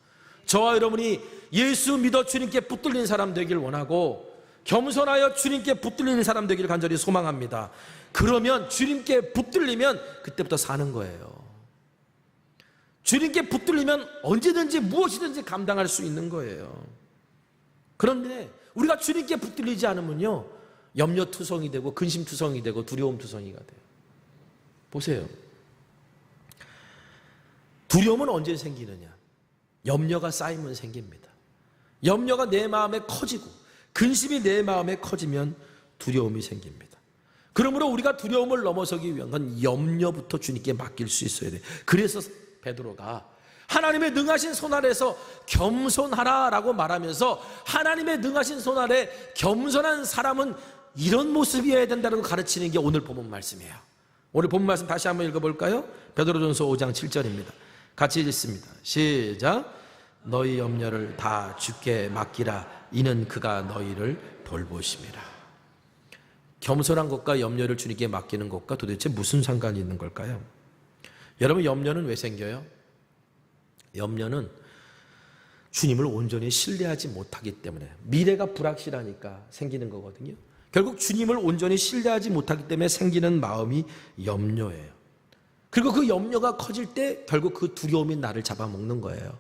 저와 여러분이 예수 믿어 주님께 붙들린 사람 되길 원하고 겸손하여 주님께 붙들리는 사람 되기를 간절히 소망합니다. 그러면 주님께 붙들리면 그때부터 사는 거예요. 주님께 붙들리면 언제든지 무엇이든지 감당할 수 있는 거예요. 그런데 우리가 주님께 붙들리지 않으면요, 염려투성이 되고 근심투성이 되고 두려움투성이가 돼요. 보세요. 두려움은 언제 생기느냐? 염려가 쌓이면 생깁니다. 염려가 내 마음에 커지고 근심이 내 마음에 커지면 두려움이 생깁니다. 그러므로 우리가 두려움을 넘어서기 위한 건 염려부터 주님께 맡길 수 있어야 돼요. 그래서 베드로가 하나님의 능하신 손 아래서 겸손하라라고 말하면서 하나님의 능하신 손 아래 겸손한 사람은 이런 모습이어야 된다고 가르치는 게 오늘 본문 말씀이에요. 오늘 본문 말씀 다시 한번 읽어볼까요? 베드로전서 5장 7절입니다. 같이 읽습니다. 시작. 너희 염려를 다 주께 맡기라. 이는 그가 너희를 돌보심이라. 겸손한 것과 염려를 주님께 맡기는 것과 도대체 무슨 상관이 있는 걸까요? 여러분, 염려는 왜 생겨요? 염려는 주님을 온전히 신뢰하지 못하기 때문에, 미래가 불확실하니까 생기는 거거든요. 결국 주님을 온전히 신뢰하지 못하기 때문에 생기는 마음이 염려예요. 그리고 그 염려가 커질 때 결국 그 두려움이 나를 잡아먹는 거예요.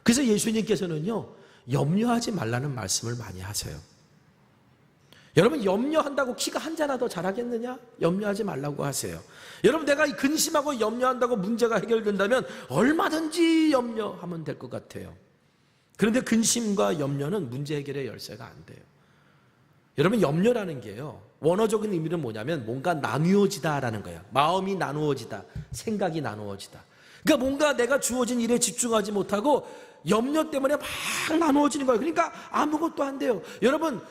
그래서 예수님께서는요, 염려하지 말라는 말씀을 많이 하세요. 여러분, 염려한다고 키가 한 자나 더 자라겠느냐? 염려하지 말라고 하세요. 여러분, 내가 근심하고 염려한다고 문제가 해결된다면 얼마든지 염려하면 될 것 같아요. 그런데 근심과 염려는 문제 해결의 열쇠가 안 돼요. 여러분, 염려라는 게요, 원어적인 의미는 뭐냐면 뭔가 나누어지다라는 거예요. 마음이 나누어지다, 생각이 나누어지다. 그러니까 뭔가 내가 주어진 일에 집중하지 못하고 염려 때문에 막 나누어지는 거예요. 그러니까 아무것도 안 돼요. 여러분,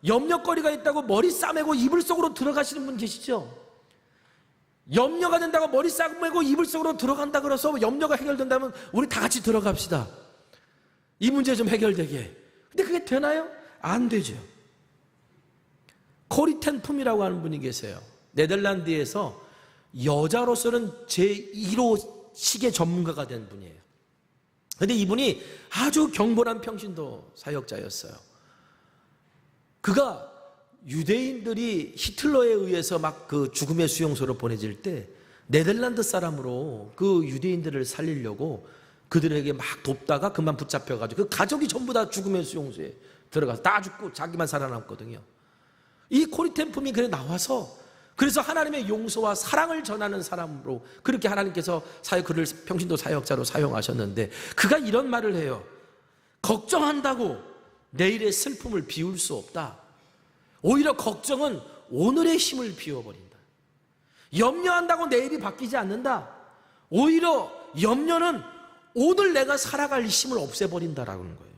염려거리가 있다고 머리 싸매고 이불 속으로 들어가시는 분 계시죠? 염려가 된다고 머리 싸매고 이불 속으로 들어간다 그래서 염려가 해결된다면 우리 다 같이 들어갑시다. 이 문제 좀 해결되게. 근데 그게 되나요? 안 되죠. 코리 텐 품이라고 하는 분이 계세요. 네덜란드에서 여자로서는 제1호 시계 전문가가 된 분이에요. 근데 이분이 아주 경건한 평신도 사역자였어요. 그가 유대인들이 히틀러에 의해서 막 그 죽음의 수용소로 보내질 때 네덜란드 사람으로 그 유대인들을 살리려고 그들에게 막 돕다가 그만 붙잡혀가지고 그 가족이 전부 다 죽음의 수용소에 들어가서 다 죽고 자기만 살아남거든요. 이 코리 텐 품이 그래 나와서 그래서 하나님의 용서와 사랑을 전하는 사람으로 그렇게 하나님께서 그를 평신도 사역자로 사용하셨는데, 그가 이런 말을 해요. 걱정한다고 내일의 슬픔을 비울 수 없다. 오히려 걱정은 오늘의 힘을 비워버린다. 염려한다고 내일이 바뀌지 않는다. 오히려 염려는 오늘 내가 살아갈 힘을 없애버린다라는 거예요.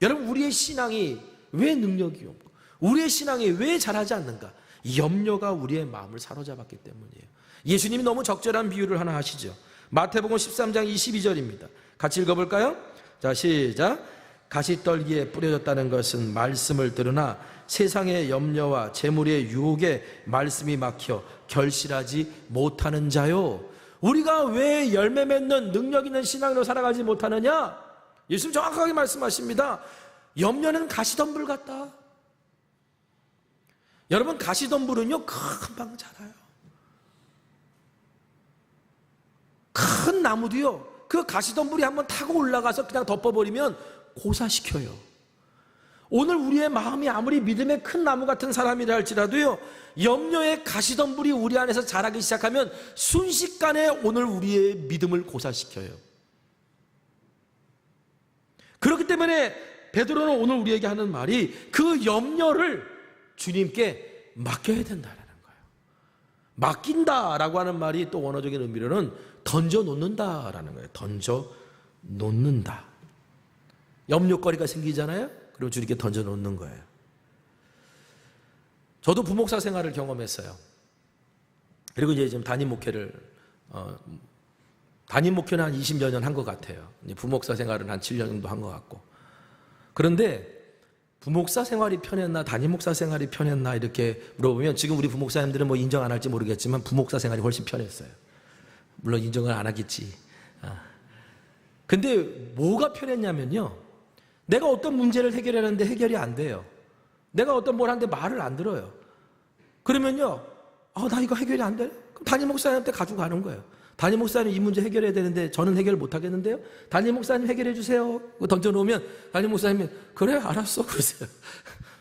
여러분, 우리의 신앙이 왜 능력이 없고 우리의 신앙이 왜 자라지 않는가? 염려가 우리의 마음을 사로잡았기 때문이에요. 예수님이 너무 적절한 비유를 하나 하시죠. 마태복음 13장 22절입니다. 같이 읽어볼까요? 자, 시작. 가시떨기에 뿌려졌다는 것은 말씀을 들으나 세상의 염려와 재물의 유혹에 말씀이 막혀 결실하지 못하는 자요. 우리가 왜 열매 맺는 능력 있는 신앙으로 살아가지 못하느냐? 예수님 정확하게 말씀하십니다. 염려는 가시덤불 같다. 여러분, 가시덤불은요 금방 자라요. 큰 나무도요 그 가시덤불이 한번 타고 올라가서 그냥 덮어버리면 고사시켜요. 오늘 우리의 마음이 아무리 믿음의 큰 나무 같은 사람이라 할지라도요, 염려의 가시덤불이 우리 안에서 자라기 시작하면 순식간에 오늘 우리의 믿음을 고사시켜요. 그렇기 때문에 베드로는 오늘 우리에게 하는 말이 그 염려를 주님께 맡겨야 된다라는 거예요. 맡긴다라고 하는 말이 또 원어적인 의미로는 던져놓는다라는 거예요. 던져놓는다. 염려거리가 생기잖아요. 그리고 주님께 던져놓는 거예요. 저도 부목사 생활을 경험했어요. 그리고 이제 지금 담임 목회는 한 20여 년 한 것 같아요. 부목사 생활은 한 7년 정도 한 것 같고. 그런데 부목사 생활이 편했나 담임 목사 생활이 편했나 이렇게 물어보면 지금 우리 부목사님들은 뭐 인정 안 할지 모르겠지만 부목사 생활이 훨씬 편했어요. 물론 인정을 안 하겠지. 근데 뭐가 편했냐면요, 내가 어떤 문제를 해결하는데 해결이 안 돼요. 내가 어떤 뭘 하는데 말을 안 들어요. 그러면요, 나 이거 해결이 안 돼? 그럼 담임 목사님한테 가지고 가는 거예요. 담임 목사님 이 문제 해결해야 되는데 저는 해결 못 하겠는데요? 담임 목사님 해결해 주세요. 던져놓으면 담임 목사님이 그래 알았어 그러세요.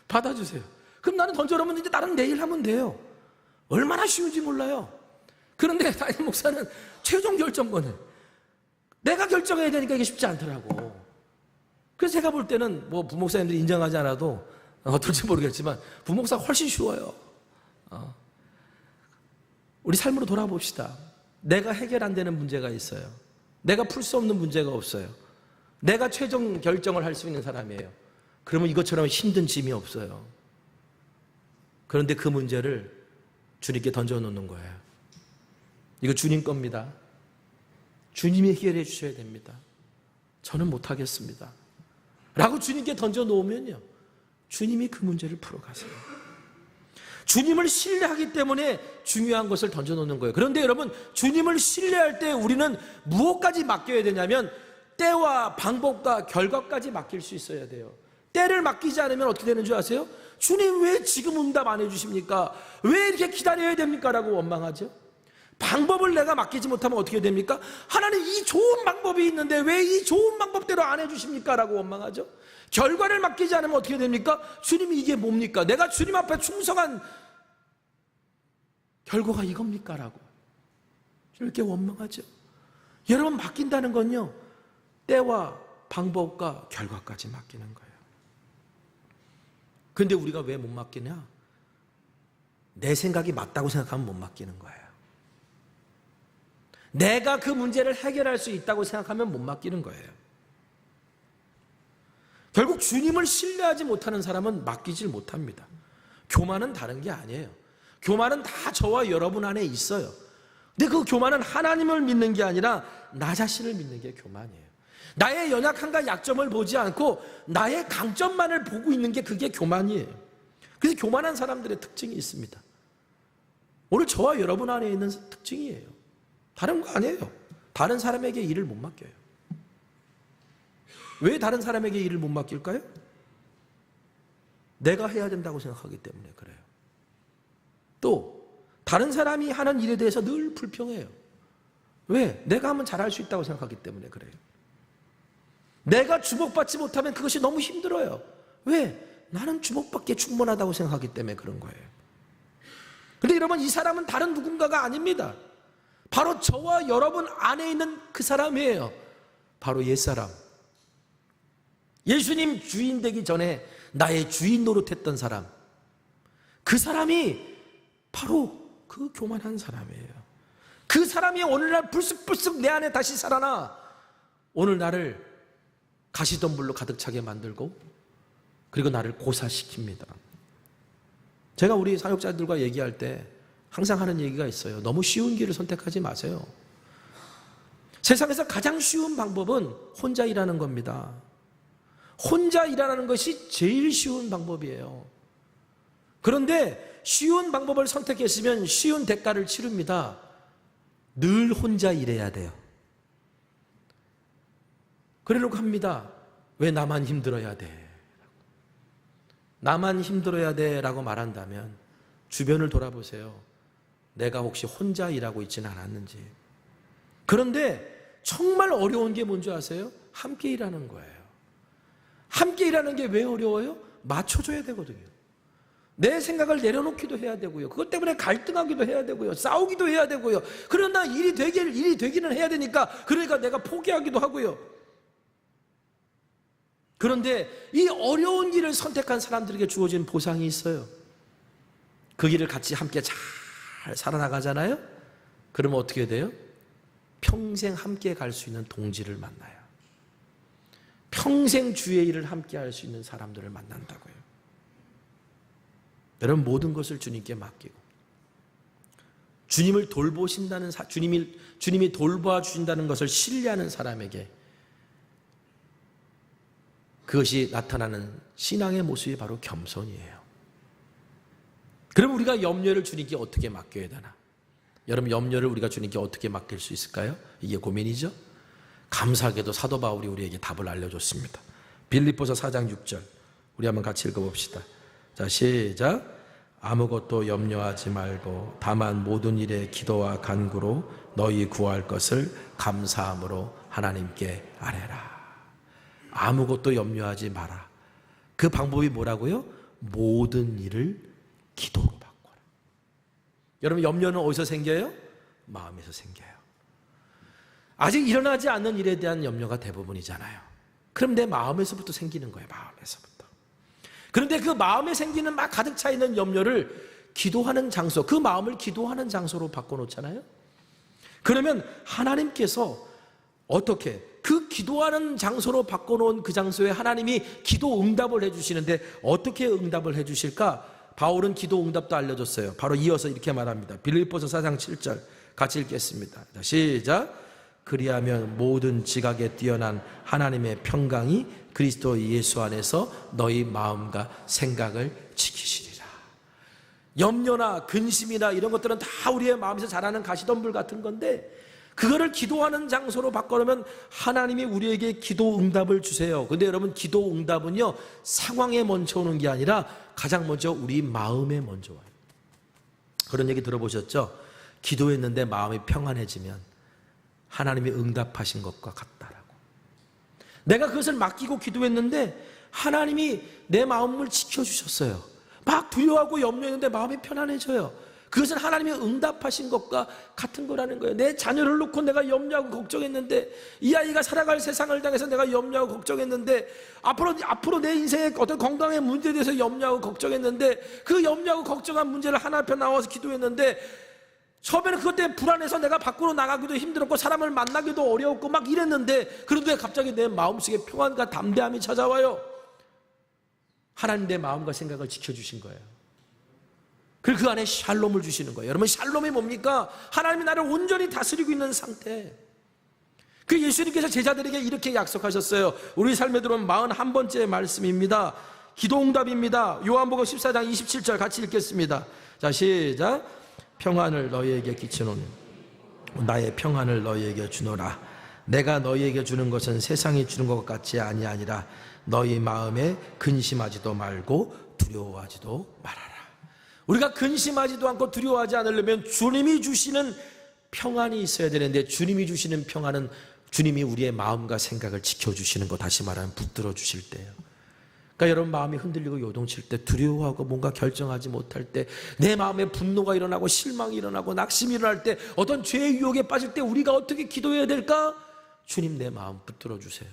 받아주세요. 그럼 나는 던져놓으면 이제 나는 내일 하면 돼요. 얼마나 쉬운지 몰라요. 그런데 담임 목사는 최종 결정권을 내가 결정해야 되니까 이게 쉽지 않더라고. 그래서 제가 볼 때는 뭐 부목사님들이 인정하지 않아도 어떨지 모르겠지만 부목사가 훨씬 쉬워요. 우리 삶으로 돌아봅시다. 내가 해결 안 되는 문제가 있어요. 내가 풀 수 없는 문제가 없어요. 내가 최종 결정을 할 수 있는 사람이에요. 그러면 이것처럼 힘든 짐이 없어요. 그런데 그 문제를 주님께 던져놓는 거예요. 이거 주님 겁니다. 주님이 해결해 주셔야 됩니다. 저는 못하겠습니다. 라고 주님께 던져놓으면요, 주님이 그 문제를 풀어가세요. 주님을 신뢰하기 때문에 중요한 것을 던져놓는 거예요. 그런데 여러분, 주님을 신뢰할 때 우리는 무엇까지 맡겨야 되냐면 때와 방법과 결과까지 맡길 수 있어야 돼요. 때를 맡기지 않으면 어떻게 되는 줄 아세요? 주님 왜 지금 응답 안 해주십니까? 왜 이렇게 기다려야 됩니까? 라고 원망하죠. 방법을 내가 맡기지 못하면 어떻게 됩니까? 하나님 이 좋은 방법이 있는데 왜 이 좋은 방법대로 안 해주십니까? 라고 원망하죠. 결과를 맡기지 않으면 어떻게 됩니까? 주님이 이게 뭡니까? 내가 주님 앞에 충성한 결과가 이겁니까? 라고 이렇게 원망하죠. 여러분, 맡긴다는 건요, 때와 방법과 결과까지 맡기는 거예요. 근데 우리가 왜 못 맡기냐? 내 생각이 맞다고 생각하면 못 맡기는 거예요. 내가 그 문제를 해결할 수 있다고 생각하면 못 맡기는 거예요. 결국 주님을 신뢰하지 못하는 사람은 맡기질 못합니다. 교만은 다른 게 아니에요. 교만은 다 저와 여러분 안에 있어요. 근데 그 교만은 하나님을 믿는 게 아니라 나 자신을 믿는 게 교만이에요. 나의 연약함과 약점을 보지 않고 나의 강점만을 보고 있는 게 그게 교만이에요. 그래서 교만한 사람들의 특징이 있습니다. 오늘 저와 여러분 안에 있는 특징이에요. 다른 거 아니에요. 다른 사람에게 일을 못 맡겨요. 왜 다른 사람에게 일을 못 맡길까요? 내가 해야 된다고 생각하기 때문에 그래요. 또 다른 사람이 하는 일에 대해서 늘 불평해요. 왜? 내가 하면 잘할 수 있다고 생각하기 때문에 그래요. 내가 주목받지 못하면 그것이 너무 힘들어요. 왜? 나는 주목받기에 충분하다고 생각하기 때문에 그런 거예요. 근데 여러분, 이 사람은 다른 누군가가 아닙니다. 바로 저와 여러분 안에 있는 그 사람이에요. 바로 옛사람. 예수님 주인 되기 전에 나의 주인 노릇했던 사람. 그 사람이 바로 그 교만한 사람이에요. 그 사람이 오늘날 불쑥불쑥 내 안에 다시 살아나 오늘 나를 가시덤불로 가득 차게 만들고 그리고 나를 고사시킵니다. 제가 우리 사역자들과 얘기할 때 항상 하는 얘기가 있어요. 너무 쉬운 길을 선택하지 마세요. 세상에서 가장 쉬운 방법은 혼자 일하는 겁니다. 혼자 일하는 것이 제일 쉬운 방법이에요. 그런데 쉬운 방법을 선택했으면 쉬운 대가를 치릅니다. 늘 혼자 일해야 돼요. 그러려고 합니다. 왜 나만 힘들어야 돼? 나만 힘들어야 돼 라고 말한다면 주변을 돌아보세요. 내가 혹시 혼자 일하고 있지는 않았는지. 그런데 정말 어려운 게 뭔지 아세요? 함께 일하는 거예요. 함께 일하는 게 왜 어려워요? 맞춰줘야 되거든요. 내 생각을 내려놓기도 해야 되고요. 그것 때문에 갈등하기도 해야 되고요. 싸우기도 해야 되고요. 그러나 일이 되기는 해야 되니까, 그러니까 내가 포기하기도 하고요. 그런데 이 어려운 길을 선택한 사람들에게 주어진 보상이 있어요. 그 길을 같이 함께 잘 살아나가잖아요. 그러면 어떻게 돼요? 평생 함께 갈 수 있는 동지를 만나요. 평생 주의 일을 함께 할 수 있는 사람들을 만난다고요. 여러분, 모든 것을 주님께 맡기고 주님을 돌보신다는 주님이 돌보아 주신다는 것을 신뢰하는 사람에게 그것이 나타나는 신앙의 모습이 바로 겸손이에요. 그럼 우리가 염려를 주님께 어떻게 맡겨야 되나? 여러분, 염려를 우리가 주님께 어떻게 맡길 수 있을까요? 이게 고민이죠. 감사하게도 사도 바울이 우리에게 답을 알려줬습니다. 빌립보서 4장 6절 우리 한번 같이 읽어봅시다. 자, 시작. 아무것도 염려하지 말고 다만 모든 일에 기도와 간구로 너희 구할 것을 감사함으로 하나님께 아뢰라. 아무것도 염려하지 마라. 그 방법이 뭐라고요? 모든 일을 기도로 바꿔라. 여러분, 염려는 어디서 생겨요? 마음에서 생겨요. 아직 일어나지 않는 일에 대한 염려가 대부분이잖아요. 그럼 내 마음에서부터 생기는 거예요. 마음에서부터. 그런데 그 마음에 생기는 막 가득 차 있는 염려를 기도하는 장소, 그 마음을 기도하는 장소로 바꿔놓잖아요. 그러면 하나님께서 어떻게 그 기도하는 장소로 바꿔놓은 그 장소에 하나님이 기도 응답을 해주시는데 어떻게 응답을 해주실까? 바울은 기도 응답도 알려줬어요. 바로 이어서 이렇게 말합니다. 빌립보서 4장 7절 같이 읽겠습니다. 자, 시작. 그리하면 모든 지각에 뛰어난 하나님의 평강이 그리스도 예수 안에서 너희 마음과 생각을 지키시리라. 염려나 근심이나 이런 것들은 다 우리의 마음에서 자라는 가시덤불 같은 건데, 그거를 기도하는 장소로 바꿔놓으면 하나님이 우리에게 기도 응답을 주세요. 근데 여러분, 기도 응답은요, 상황에 먼저 오는 게 아니라 가장 먼저 우리 마음에 먼저 와요. 그런 얘기 들어보셨죠? 기도했는데 마음이 평안해지면 하나님이 응답하신 것과 같다라고. 내가 그것을 맡기고 기도했는데 하나님이 내 마음을 지켜주셨어요. 막 두려워하고 염려했는데 마음이 편안해져요. 그것은 하나님이 응답하신 것과 같은 거라는 거예요. 내 자녀를 놓고 내가 염려하고 걱정했는데, 이 아이가 살아갈 세상을 향해서 내가 염려하고 걱정했는데, 앞으로 내 인생의 어떤 건강의 문제에 대해서 염려하고 걱정했는데, 그 염려하고 걱정한 문제를 하나 앞에 나와서 기도했는데, 처음에는 그것 때문에 불안해서 내가 밖으로 나가기도 힘들었고 사람을 만나기도 어려웠고 막 이랬는데, 그런데 갑자기 내 마음속에 평안과 담대함이 찾아와요. 하나님 내 마음과 생각을 지켜주신 거예요. 그리고 그 안에 샬롬을 주시는 거예요. 여러분, 샬롬이 뭡니까? 하나님이 나를 온전히 다스리고 있는 상태. 그 예수님께서 제자들에게 이렇게 약속하셨어요. 우리 삶에 들어온 41번째 말씀입니다. 기도응답입니다. 요한복음 14장 27절 같이 읽겠습니다. 자, 시작. 평안을 너희에게 끼치노니 나의 평안을 너희에게 주노라. 내가 너희에게 주는 것은 세상이 주는 것 같이 아니라 너희 마음에 근심하지도 말고 두려워하지도 말아라. 우리가 근심하지도 않고 두려워하지 않으려면 주님이 주시는 평안이 있어야 되는데, 주님이 주시는 평안은 주님이 우리의 마음과 생각을 지켜주시는 거, 다시 말하면 붙들어 주실 때예요. 그러니까 여러분, 마음이 흔들리고 요동칠 때, 두려워하고 뭔가 결정하지 못할 때, 내 마음에 분노가 일어나고 실망이 일어나고 낙심이 일어날 때, 어떤 죄의 유혹에 빠질 때 우리가 어떻게 기도해야 될까? 주님, 내 마음 붙들어 주세요.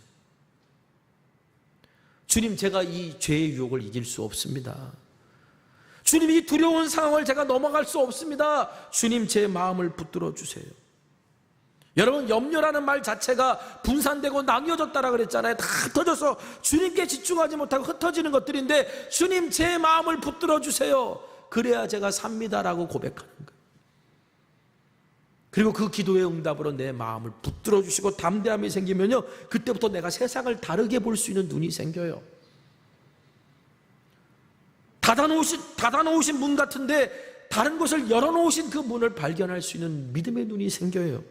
주님, 제가 이 죄의 유혹을 이길 수 없습니다. 주님, 이 두려운 상황을 제가 넘어갈 수 없습니다. 주님, 제 마음을 붙들어 주세요. 여러분, 염려라는 말 자체가 분산되고 나뉘어졌다라 그랬잖아요. 다 흩어져서 주님께 집중하지 못하고 흩어지는 것들인데, 주님, 제 마음을 붙들어 주세요. 그래야 제가 삽니다라고 고백하는 거예요. 그리고 그 기도의 응답으로 내 마음을 붙들어 주시고 담대함이 생기면요, 그때부터 내가 세상을 다르게 볼 수 있는 눈이 생겨요. 닫아놓으신 문 같은데 다른 곳을 열어놓으신 그 문을 발견할 수 있는 믿음의 눈이 생겨요.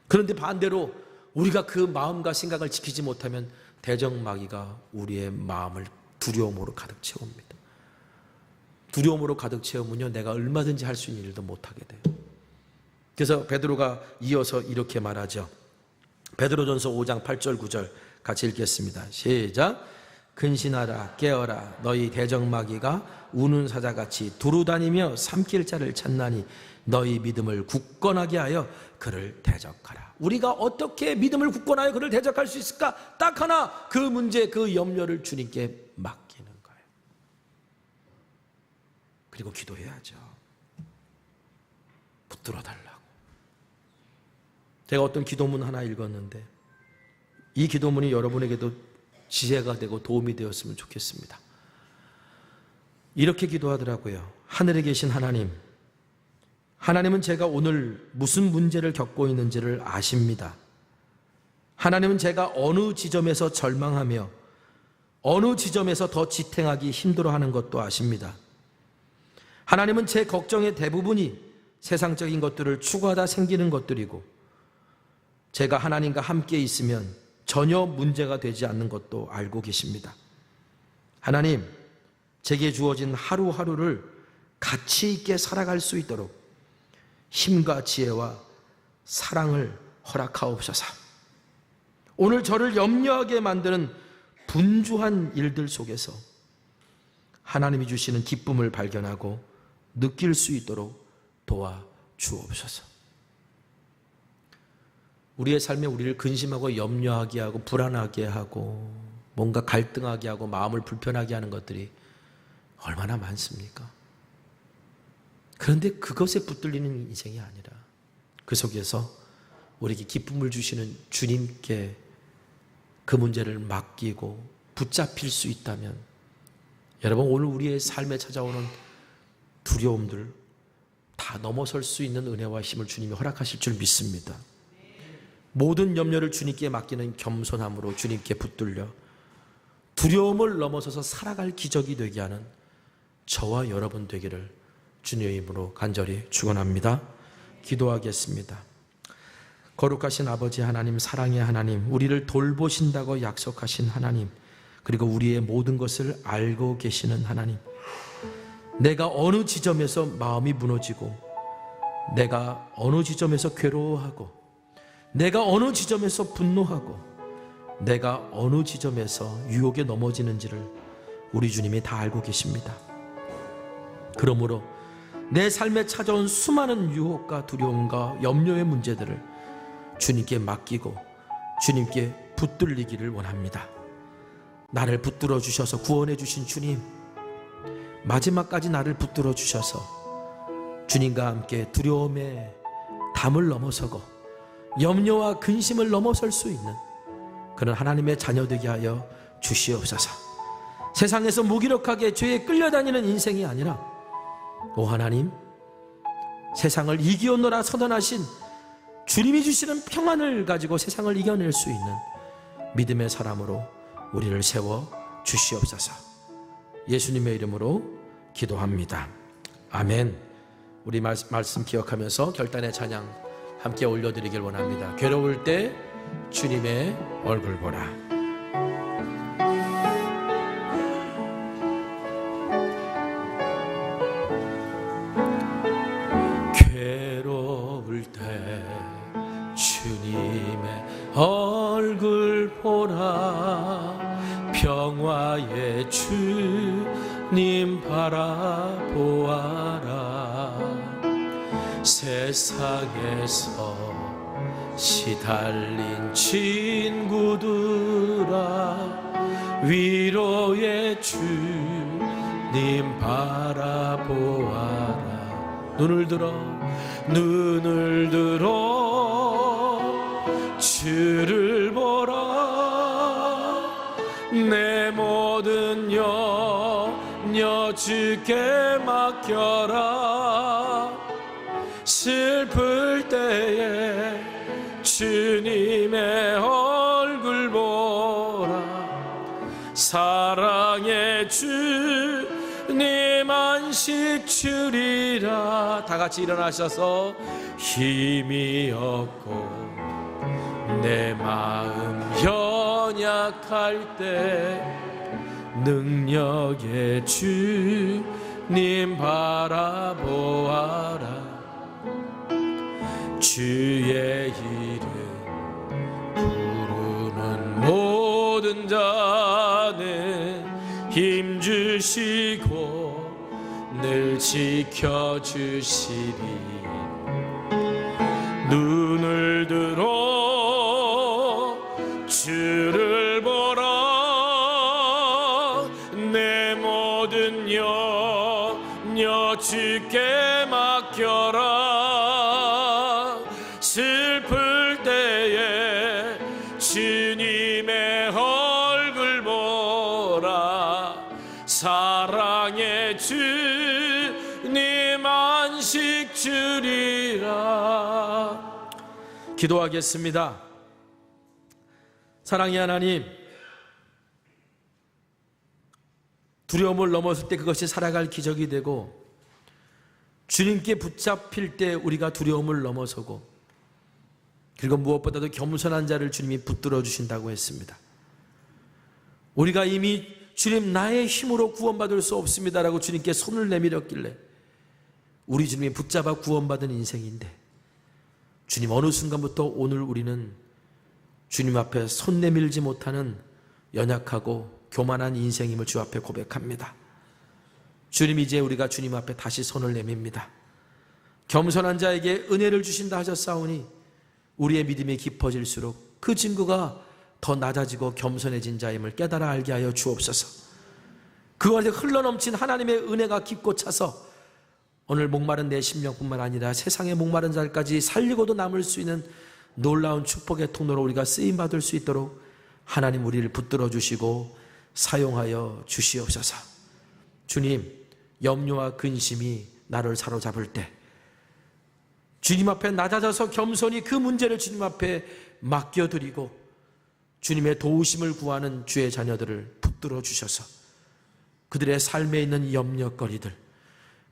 그런데 반대로 우리가 그 마음과 생각을 지키지 못하면 대적마귀가 우리의 마음을 두려움으로 가득 채웁니다. 두려움으로 가득 채우면요, 내가 얼마든지 할 수 있는 일도 못하게 돼요. 그래서 베드로가 이어서 이렇게 말하죠. 베드로전서 5장 8절 9절 같이 읽겠습니다. 시작. 근신하라 깨어라 너희 대적마귀가 우는 사자같이 두루다니며 삼킬 자를 찾나니 너희 믿음을 굳건하게 하여 그를 대적하라. 우리가 어떻게 믿음을 굳건하여 그를 대적할 수 있을까? 딱 하나, 그 문제, 그 염려를 주님께 맡기는 거예요. 그리고 기도해야죠. 붙들어 달라고. 제가 어떤 기도문 하나 읽었는데 이 기도문이 여러분에게도 지혜가 되고 도움이 되었으면 좋겠습니다. 이렇게 기도하더라고요. 하늘에 계신 하나님, 하나님은 제가 오늘 무슨 문제를 겪고 있는지를 아십니다. 하나님은 제가 어느 지점에서 절망하며 어느 지점에서 더 지탱하기 힘들어하는 것도 아십니다. 하나님은 제 걱정의 대부분이 세상적인 것들을 추구하다 생기는 것들이고 제가 하나님과 함께 있으면 전혀 문제가 되지 않는 것도 알고 계십니다. 하나님, 제게 주어진 하루하루를 가치 있게 살아갈 수 있도록 힘과 지혜와 사랑을 허락하옵소서. 오늘 저를 염려하게 만드는 분주한 일들 속에서 하나님이 주시는 기쁨을 발견하고 느낄 수 있도록 도와주옵소서. 우리의 삶에 우리를 근심하고 염려하게 하고 불안하게 하고 뭔가 갈등하게 하고 마음을 불편하게 하는 것들이 얼마나 많습니까? 그런데 그것에 붙들리는 인생이 아니라 그 속에서 우리에게 기쁨을 주시는 주님께 그 문제를 맡기고 붙잡힐 수 있다면 여러분, 오늘 우리의 삶에 찾아오는 두려움들 다 넘어설 수 있는 은혜와 힘을 주님이 허락하실 줄 믿습니다. 모든 염려를 주님께 맡기는 겸손함으로 주님께 붙들려 두려움을 넘어서서 살아갈 기적이 되게 하는 저와 여러분 되기를 주님의 이름으로 간절히 축원합니다. 기도하겠습니다. 거룩하신 아버지 하나님, 사랑의 하나님, 우리를 돌보신다고 약속하신 하나님, 그리고 우리의 모든 것을 알고 계시는 하나님, 내가 어느 지점에서 마음이 무너지고 내가 어느 지점에서 괴로워하고 내가 어느 지점에서 분노하고 내가 어느 지점에서 유혹에 넘어지는지를 우리 주님이 다 알고 계십니다. 그러므로 내 삶에 찾아온 수많은 유혹과 두려움과 염려의 문제들을 주님께 맡기고 주님께 붙들리기를 원합니다. 나를 붙들어 주셔서 구원해 주신 주님, 마지막까지 나를 붙들어 주셔서 주님과 함께 두려움의 담을 넘어서고 염려와 근심을 넘어설 수 있는 그런 하나님의 자녀 되게 하여 주시옵소서. 세상에서 무기력하게 죄에 끌려다니는 인생이 아니라 오 하나님, 세상을 이기었노라 선언하신 주님이 주시는 평안을 가지고 세상을 이겨낼 수 있는 믿음의 사람으로 우리를 세워 주시옵소서. 예수님의 이름으로 기도합니다. 아멘. 우리 말씀 기억하면서 결단의 찬양 함께 올려드리길 원합니다. 괴로울 때 주님의 얼굴 보라. 괴로울 때 주님의 얼굴 보라. 평화의 주님 바라보아라. 세상에서 시달린 친구들아, 위로의 주님 바라보아라. 눈을 들어 주를 보라. 내 모든 염려 주께 맡겨라. 슬플 때에 주님의 얼굴 보라. 사랑의 주님 안식 주리라. 다 같이 일어나셔서 힘이 없고 내 마음 연약할 때 능력의 주님 바라보아라. 주의 이름 부르는 모든 자는 힘주시고 늘 지켜주시리. 눈을 들어 주를 보라. 내 모든 염려 주께 맡겨라. 슬플 때에 주님의 얼굴 보라. 사랑의 주님 안식 주리라. 기도하겠습니다. 사랑의 하나님, 두려움을 넘었을 때 그것이 살아갈 기적이 되고, 주님께 붙잡힐 때 우리가 두려움을 넘어서고, 그리고 무엇보다도 겸손한 자를 주님이 붙들어 주신다고 했습니다. 우리가 이미 주님 나의 힘으로 구원받을 수 없습니다라고 주님께 손을 내밀었길래 우리 주님이 붙잡아 구원받은 인생인데, 주님 어느 순간부터 오늘 우리는 주님 앞에 손 내밀지 못하는 연약하고 교만한 인생임을 주 앞에 고백합니다. 주님, 이제 우리가 주님 앞에 다시 손을 내밉니다. 겸손한 자에게 은혜를 주신다 하셨사오니 우리의 믿음이 깊어질수록 그 증거가 더 낮아지고 겸손해진 자임을 깨달아 알게 하여 주옵소서. 그 안에 흘러넘친 하나님의 은혜가 깊고 차서 오늘 목마른 내 심령뿐만 아니라 세상의 목마른 자들까지 살리고도 남을 수 있는 놀라운 축복의 통로로 우리가 쓰임받을 수 있도록 하나님 우리를 붙들어 주시고 사용하여 주시옵소서. 주님, 염려와 근심이 나를 사로잡을 때 주님 앞에 낮아져서 겸손히 그 문제를 주님 앞에 맡겨드리고 주님의 도우심을 구하는 주의 자녀들을 붙들어 주셔서 그들의 삶에 있는 염려거리들,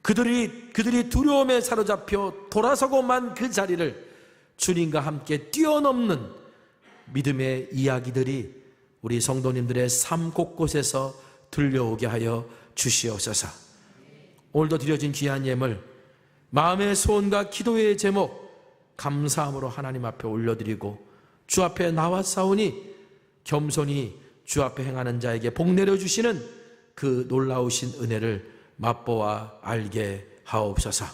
그들이 두려움에 사로잡혀 돌아서고만 그 자리를 주님과 함께 뛰어넘는 믿음의 이야기들이 우리 성도님들의 삶 곳곳에서 들려오게 하여 주시옵소서. 오늘도 드려진 귀한 예물, 마음의 소원과 기도의 제목 감사함으로 하나님 앞에 올려드리고 주 앞에 나왔사오니 겸손히 주 앞에 행하는 자에게 복 내려주시는 그 놀라우신 은혜를 맛보아 알게 하옵소서.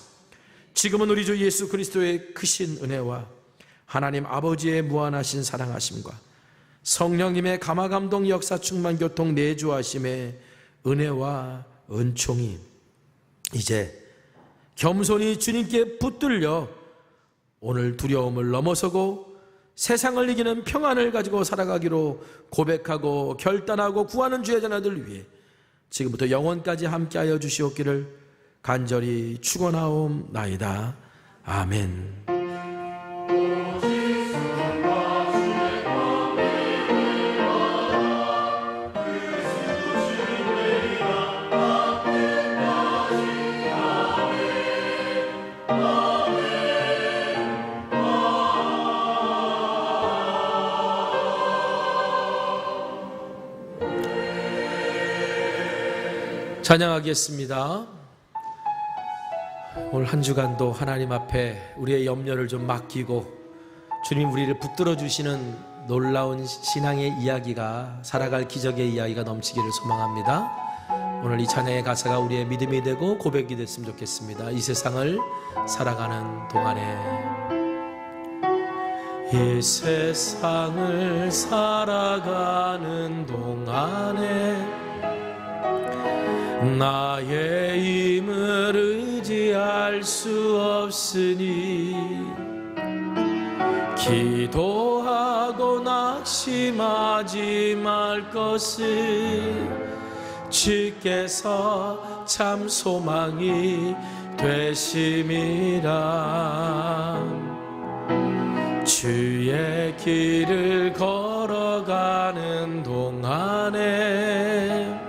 지금은 우리 주 예수 그리스도의 크신 은혜와 하나님 아버지의 무한하신 사랑하심과 성령님의 감화감동 역사 충만 교통 내주하심의 은혜와 은총이 이제 겸손히 주님께 붙들려 오늘 두려움을 넘어서고 세상을 이기는 평안을 가지고 살아가기로 고백하고 결단하고 구하는 주의 자녀들 위해 지금부터 영원까지 함께하여 주시옵기를 간절히 축원하옵나이다. 아멘. 찬양하겠습니다. 오늘 한 주간도 하나님 앞에 우리의 염려를 좀 맡기고 주님 우리를 붙들어 주시는 놀라운 신앙의 이야기가, 살아갈 기적의 이야기가 넘치기를 소망합니다. 오늘 이 찬양의 가사가 우리의 믿음이 되고 고백이 됐으면 좋겠습니다. 이 세상을 살아가는 동안에, 이 세상을 살아가는 동안에 나의 힘을 의지할 수 없으니 기도하고 낙심하지 말 것을 주께서 참 소망이 되심이라. 주의 길을 걸어가는 동안에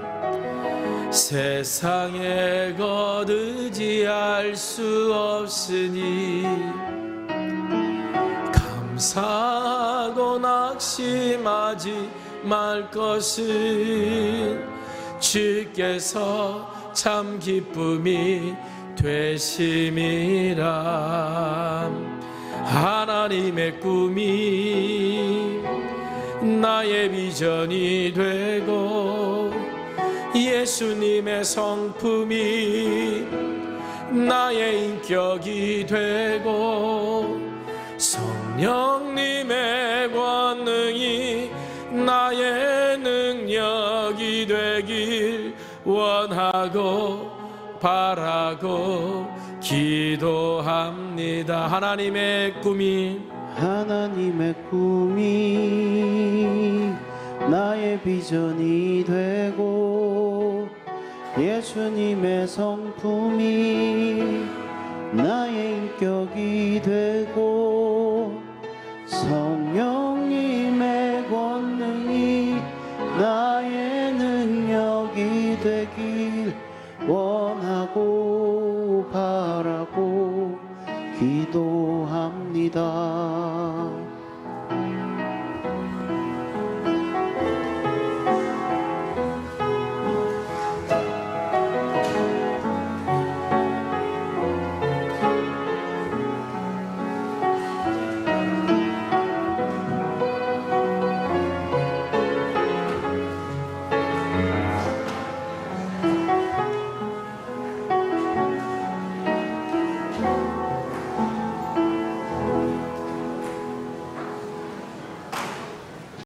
세상에 것 의지할 수 없으니 감사하고 낙심하지 말 것은 주께서 참 기쁨이 되심이라. 하나님의 꿈이 나의 비전이 되고 예수님의 성품이 나의 인격이 되고 성령님의 권능이 나의 능력이 되길 원하고 바라고 기도합니다. 하나님의 꿈이 나의 비전이 되고 예수님의 성품이 나의 인격이 되고 성령님의 권능이 나의 능력이 되길 원하고 바라고 기도합니다.